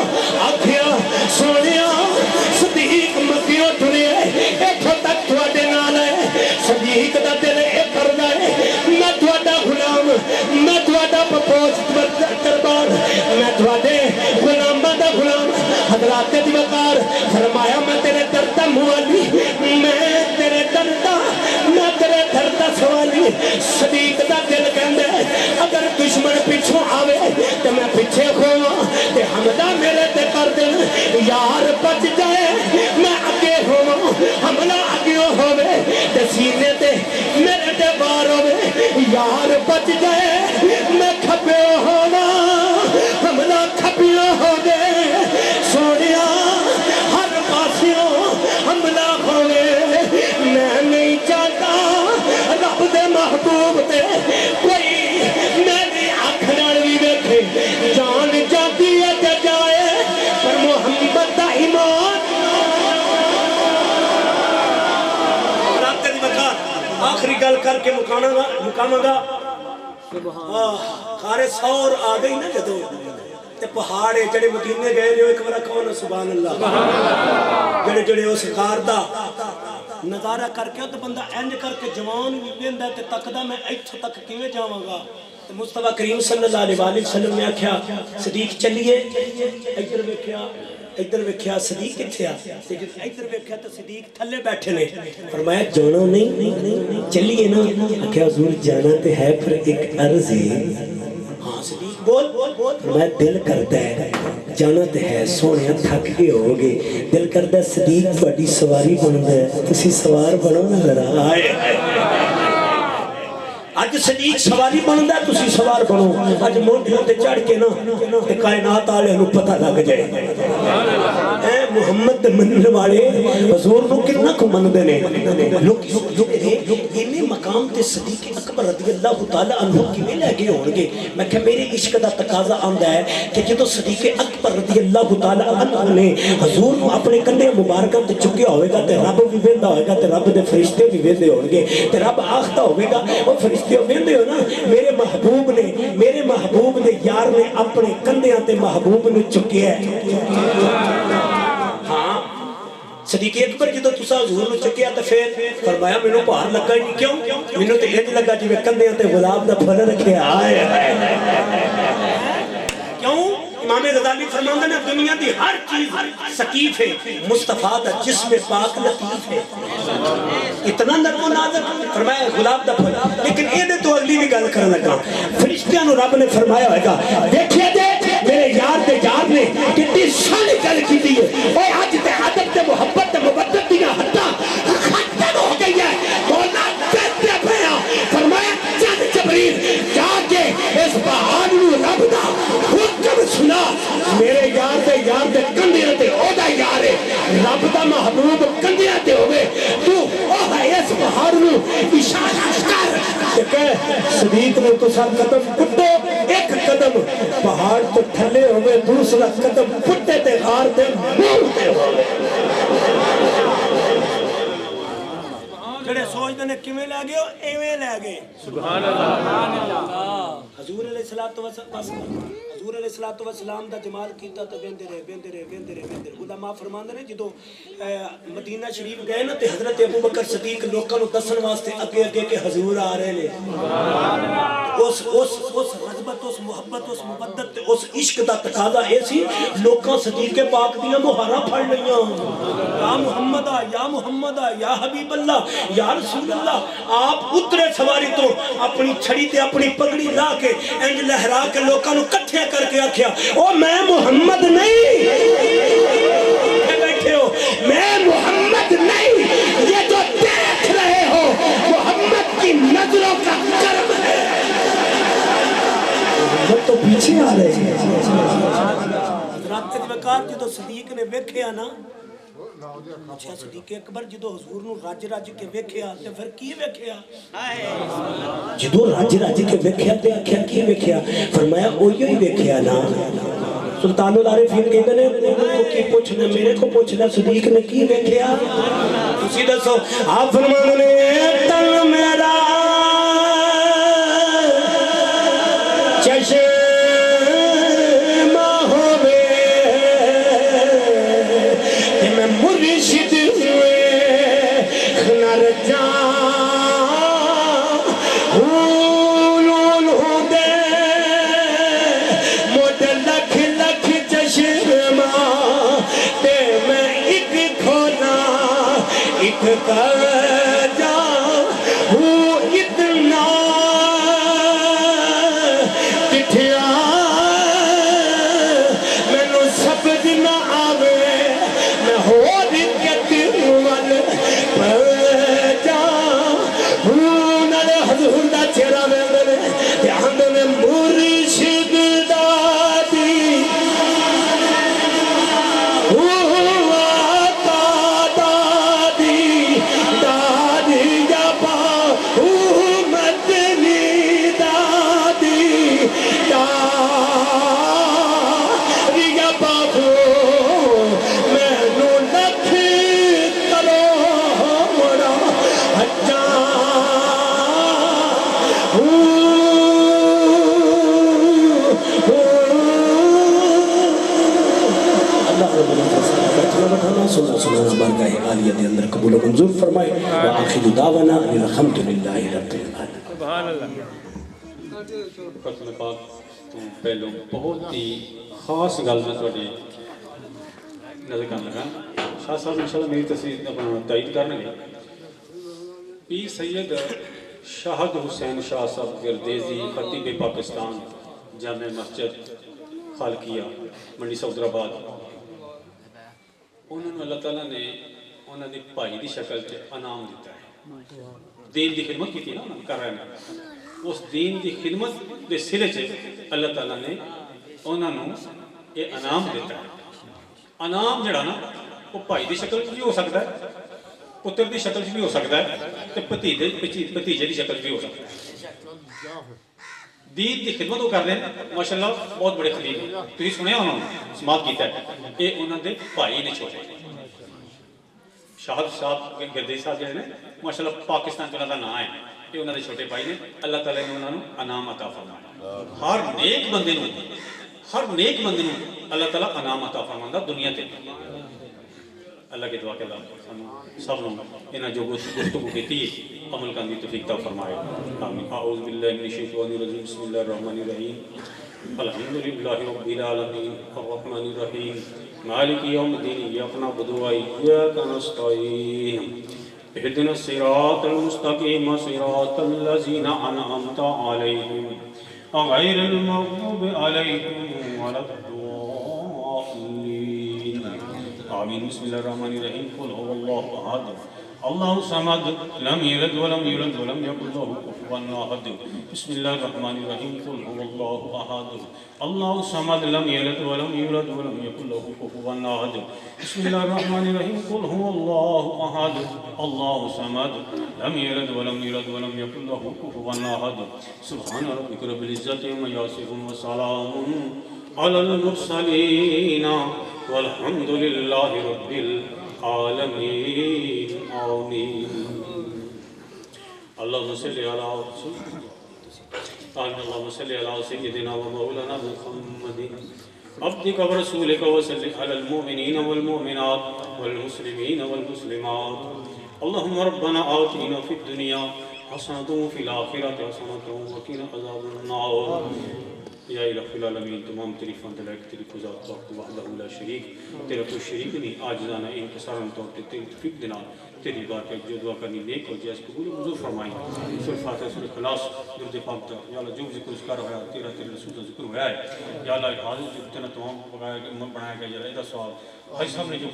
آکھیا سونیا صدیق مکیوں ٹرے ایتھوں تک تواڈے نال ہے صدیق دا دل اے کردا ہے میں تواڈا غلام میں تواڈا پپوچ دربار میں تواڈے غلاماں دا غلام حضرات دی وقار فرمایا میں تیرے درد دا موالی میں تیرے درد دا سوالی صدیق دا دل کہندا ہے اگر دشمن پیچھوں آوے تے میں پیچھے کھواں تے حملہ میرے تے کر دین یار بچ جائے میں اگے ہوواں حملہ اگیوں ہووے تے سینے تے میرے تے وار ہووے یار بچ جائے میں کھبے ہوواں حملہ کھبیوں ہووے سونیا ہر پاسیوں حملہ ہووے میں نہیں چاہتا رب دے محبوب تے کوئی میری آنکھ نال وی ویکھے جان جاتی ہے تے جائے پر محمد دا ایمان رات دی وقار آخری گل کر کے مکاواں گا خارے سور آ گئی نا جدو تے پہاڑ جڑے مدینے گئے نے ایک بار کون سبحان اللہ جڑے جڑے اس غار دا نظارہ کر کے تو بندہ اینج کر کے جوان بھی ویندا تے تکدا میں ایتھوں تک کیویں جاواں گا تے مصطفی کریم صلی اللہ علیہ وسلم نے آکھیا صدیق چلیے ادھر ویکھیا صدیق کتھے آ تے جے ادھر ویکھیا تے صدیق تھلے بیٹھے نے فرمایا جانا نہیں چلیے نا آکھیا حضور جانا تے ہے پر ایک عرض ہے ہاں صدیق بول فرمایا دل کرتا ہے جانا تے ہے سونے تھک کے ہو گے دل کرتا ہے صدیق تہاڈی سواری بندا ہے تسی سوار بنو نا ذرا اج صدیق سواری بندا ہے تسی سوار بنو اج موڈیاں تے چڑھ کے نا تے کائنات والے نوں پتہ لگ جائے اے محمد دے منن والے حضور نوں کتنا کو مندے نے لوگ اینے مقام تے صدیق اکبر رضی اللہ تعالی عنہ کیویں لے گئے ہون گے میں کہ میرے عشق دا تقاضا آندا ہے کہ جدوں صدیق اکبر رضی اللہ تعالی عنہ نے حضور نوں اپنے کندھے مبارکاں تے چکیا ہوئے گا تے رب بھی ویندا ہوئے گا تے رب دے فرشتے بھی ویندے ہون گے تے رب آکھدا ہوئے گا او فرشتے ویندے ہو نا میرے محبوب نے یار نے اپنے کندھیاں تے محبوب نے چکیا ہے ہاں صدیق اکبر جدو تسا حضور نو چکیا تے پھر فرمایا مینوں بھار لگا ہی نہیں کیوں مینوں تے انج لگا جویں کندھیاں تے غلام دا پھل رکھیا آئے کیوں امام غزالی فرماندے نے دنیا دی ہر چیز سقیف ہے مصطفیٰ دا جسم پاک لطیف ہے اتنا نرم و نازک فرمایا غلام دا پھل لیکن ایدے تو اگلی بھی گل کرن لگا فرشتیاں نو رب نے فرمایا ہوئے گا دیکھئے دے میرے یار نے کتنی سانی گل کی دی ہے اے آج تے عدب تے محبت تے مبدت دیا حتیٰ ختم ہو گئی ہے مولا دیتے پہیا فرمایا چند جبریل جا کے اس بہار نو رب دا حکم سنا میرے یار تے کندھیاں تے او دا یار ہے رب دا محبوب کندھیاں تے ہوئے تو او ہے اس بہار نو اشارہ کر کہ صدیق نے تو سا قدم پٹو ایک قدم پہاڑ تو تھلے ہوئے دوسرا قدم پٹے تے غار تے مورتے ہوئے جڑے سوچ دنے کیویں لے گئے ایویں لے گئے سبحان اللہ حضور علیہ السلام دا جمال کیتا تے ویندے رہے علماء فرماندے نے جدوں مدینہ شریف گئے نا تے حضرت ابوبکر صدیق لوکاں نوں دسن واسطے اگے کہ حضور آ رہے نے اس رغبت اس محبت اس مودت تے اس عشق دا تقاضا اے سی لوکاں صدیق پاک دیاں مہاراں پھڑ لئیاں یا محمد یا حبیب اللہ یا رسول اللہ آپ اترے سواری تو اپنی چھڑی تے اپنی پگڑی لا کے انج لہرا کے لوکاں نوں کٹھے کر کے آکھیا او میں محمد نہیں بیٹھے ہو میں محمد نہیں یہ جو دیکھ رہے ہو محمد کی نظر اس وقار جدو صدیق نے ویکھیا نا اچھا صدیق اکبر جدو حضور نو رج رج کے ویکھیا تے پھر کی ویکھیا جدو رج رج کے ویکھیا تے آکھیا کی ویکھیا فرمایا اوہی ہی ویکھیا نا سلطان العارفین کہتے ہیں کو کی پوچھنا میرے کو پوچھنا صدیق نے کی ویکھیا تسی دسو آپ فرمان نے تن میرا چشم ہوے کہ میں مرشد ہوئے خنر جان ہولون ہو دے موڈ لکھ لکھ چشم تے میں ایک کھونا ایک کر جا ہوں اتنا کٹھیا میں نو سبج نہ آوے میں ہو رکت ول پر جا ہوں نالے حضور دا چہرہ میں اندر دھیان میں مرشد دادی دادی دادی جبا مدنی دادی دادی جبا میں نو لکھ کروڑا حجاں اللہ رب العالمین سنا سنا بارگاہ عالیہ دے اندر قبول و منظور فرمائے وآخر دعوانا ان الحمدللہ رب العالمین قسم پاک تو پہلو بہت ہی خاص گل میں تھوڑی نظر کرنے لگا شاہ صاحب انشاءاللہ میری تصویر اپنا تائید کرنے گے پیر سید شاہد حسین شاہ صاحب گردیزی خطیب پاکستان جامع مسجد خالقیہ منڈی صدرآباد انہوں نے اللہ تعالیٰ نے انہوں نے بھائی دی شکل سے انعام دیتا ہے دین دی خدمت کی تھی نا کر رہے ہیں اس دین دی خدمت دے سلے سے اللہ تعالیٰ نے انہوں نے یہ انعام دیتا ہے انعام جڑا نا وہ بھائی دی شکل بھی ہو سکتا ہے پتر دی شکل بھی ہو سکتا ہے تو بھتیجے دی شکل بھی ہو سکتا ہے دین دی خدمت وہ کر رہے ہیں ماشاءاللہ بہت بڑے خلیل تو ہی سنے انہوں نے سماعت کیتا ہے یہ انہوں نے بھائی نے چھوڑے شاہد صاحب گردیز صاحب جو ہے ماشاءاللہ پاکستان جو انہوں کا نام ہے یہ انہوں نے چھوٹے بھائی نے اللہ تعالیٰ نے انہوں نے انعام عطا فرمایا ہر نیک بندے نوں اللہ تعالیٰ انعام عطا فرمایا دنیا تے اللہ کے دعا کے اللہ سب لوگ انہاں جو گفتگو کیتی ہے عمل کرنے کی توفیق عطا فرمائے آمین اعوذ باللہ من الشیطان الرجیم بسم اللہ الرحمن الرحیم الحمدللہ رب العالمین الرحمن الرحیم مالک یوم الدین ایاک نعبد و ایاک نستعین اهدنا الصراط المستقیم صراط الذین انعمت علیہم غیر المغضوب علیہم ولا الضالین آمین بسم اللہ الرحمن الرحیم قل هو اللہ احد اللہ الصمد لم یلد ولم یولد ولم یکن له کفوا احد بسم اللہ الرحمن الرحیم قل هو اللہ احد اللہ الصمد لم یلد ولم یولد ولم یکن له کفوا احد بسم اللہ الرحمن الرحیم قل هو اللہ احد اللہ الصمد لم یلد ولم یولد ولم یکن له کفوا احد سبحان ربک رب العزت عما یصفون وسلام علی المرسلین والحمد للہ رب العالمین آمین اللہم صلی علی سیدنا و مولانا محمد عبدک و رسولک و صلی علی المؤمنین والمؤمنات والمسلمین والمسلمات اللہم ربنا آتینا فی الدنیا حسنۃ وفی الآخرۃ حسنۃ وقنا عذاب النار یا الہ العالمین تمام تعریفاں دے لائق تیری ذات وقت وحدہ لا شریک تیرا کوئی شریک نہیں عاجزانہ انکسارن طور تے تیری توفیق دینا تیری بات پہ جو دعا کرنی نیک ہو جائے اس قبول و منظور فرمائی سورہ فاتحہ سورہ اخلاص درود پاک تا یا اللہ جو ذکر اس کا ہوا تیرا تیرے رسول کا ذکر ہوا ہے یا اللہ حاضر جو تینا تمام بنایا گیا یا اللہ سوال حج صاحب نے جو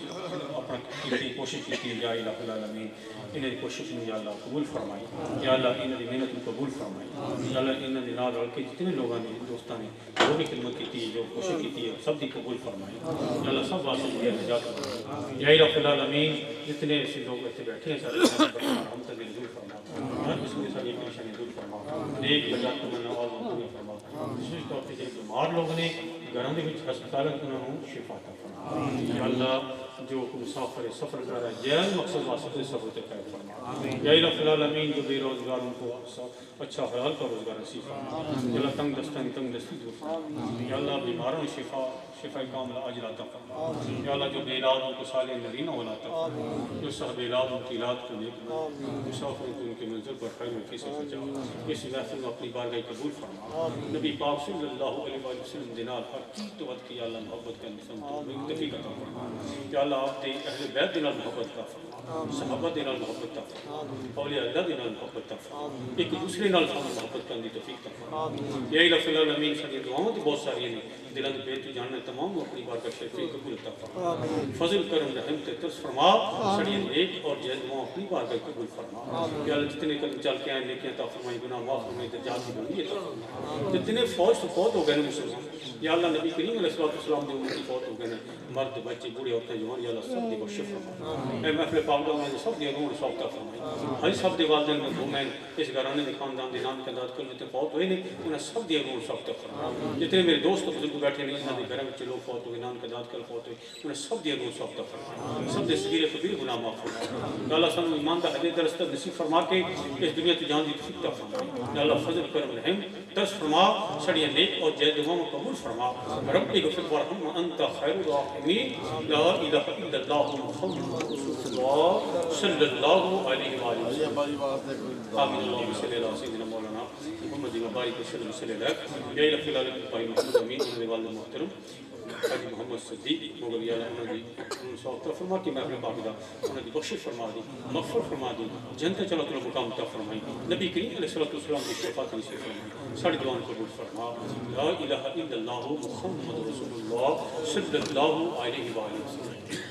اپنا کی کوشش کی یا الہ العالمین انہیں کوشش نے یا اللہ قبول فرمائی یا اللہ انہیں محنت کو قبول فرمائی یا اللہ انہیں نال رل کے جتنے لوگوں نے دوستان نے نے جو بھی خدمت کی تھی جو کوشش کی تھی سب دی قبول فرمائے یا اللہ سب واسطے دیا نجات فرمائے یا رب العالمین جتنے ایسے لوگ ایسے بیٹھے ہیں سارے ہم تک دور فرما ہر قسم کی ساری پریشانی دور فرما نیک نجات تمنا اور دنیا فرما خصوص طور پہ جو بیمار لوگ نے گھروں کے ہسپتال انہوں نے شفا عطا فرما یا اللہ جو مسافر سفر کر رہا ہے جیل مقصد واسطے سفر تک خیر فرما یا رب العالمین جو بے روزگار ان کو اچھا حلال کا روزگار نصیب فرما یا اللہ تنگ دستی دور فرما یا اللہ بیماروں شفا کاملہ عاجلہ عطا فرما یا اللہ جو بے اولاد ان کو صالح نرینہ اولاد عطا فرما جو صاحب اولاد ان کی اولاد کو نیک بنا مسافروں کو ان کے منزل پر خیر و کیسے سجا اس محفل میں اپنی بارگاہ قبول فرما نبی پاک صلی اللہ علیہ وسلم دینار ہر کی توت کی اللہ محبت کا نسم تو تفیق عطا فرما یا اللہ آپ دے اہل بیت دینار محبت کا فرما صحابہ دینار محبت کا فرما اولیاء اللہ دینار محبت کا فرما ایک دوسرے نال محبت کرنے کی توفیق عطا فرما یا الہ العالمین ساری دعاؤں تو بہت ساری ہیں دلوں کے بیت جاننا تمام اپنی بارگاہ شریف قبول عطا فرما فضل کرم رحم ترس فرما ساری نیک اور جائز دعاؤں اپنی بارگاہ قبول فرما یا اللہ جتنے قدم چل کے آئے نیکیاں عطا فرمائی گناہ معاف فرمائی درجات کی بلندی عطا فرما جتنے فوت ہو گئے مسلمان یا اللہ نبی کریم علیہ السلام نے ان کی فوت ہو گئے مرد بچے بوڑھے عورتیں جوان یا اللہ سب دی بخش فرما اے محفل پاک میں سب دی روح سب عطا فرمائی ہر سب دی والدین میں میں اس گھرانے کے خاندان کے نام کے داد کر لیتے فوت ہوئے نہیں انہیں سب دی روح سب عطا فرما جتنے میرے دوست بزرگ بیٹھے نہیں انہوں نے گھر میں لوگ فوت ہوئے نام کے داد کر فوت ہوئے انہیں سب دی روح سب عطا فرما سب دے صغیر کبیر گناہ معاف فرما یا اللہ سانو ایمان دا حدیث درست نصیب فرما کے اس دنیا تو جان دی توفیق عطا فرما یا اللہ فضل کرم رحم درس فرما سڑی نیک اور جائز دعاؤں قبول فرما رب اغفر وارحم وانت خیر الراحمین لا الہ الا اللہ محمد رسول اللہ صلی اللہ علیہ وسلم آمین اللہم صلی اللہ سیدنا مولانا محمد مبارک وسلم صلی اللہ یا الہ العالمین پائی محمد امین انہوں نے والد محترم حاجی محمد صدیق مغل یا اللہ انہوں نے سوال فرما کی محفل پاکدہ انہوں نے بخش فرما دی مغفر فرما دی جنت چلو تلو مقام تا فرمائی نبی کریم علیہ السلام کی شفاعت نصیب فرمائی ساڑی دوان قبول فرما لا الہ الا اللہ محمد رسول اللہ صلی اللہ علیہ وسلم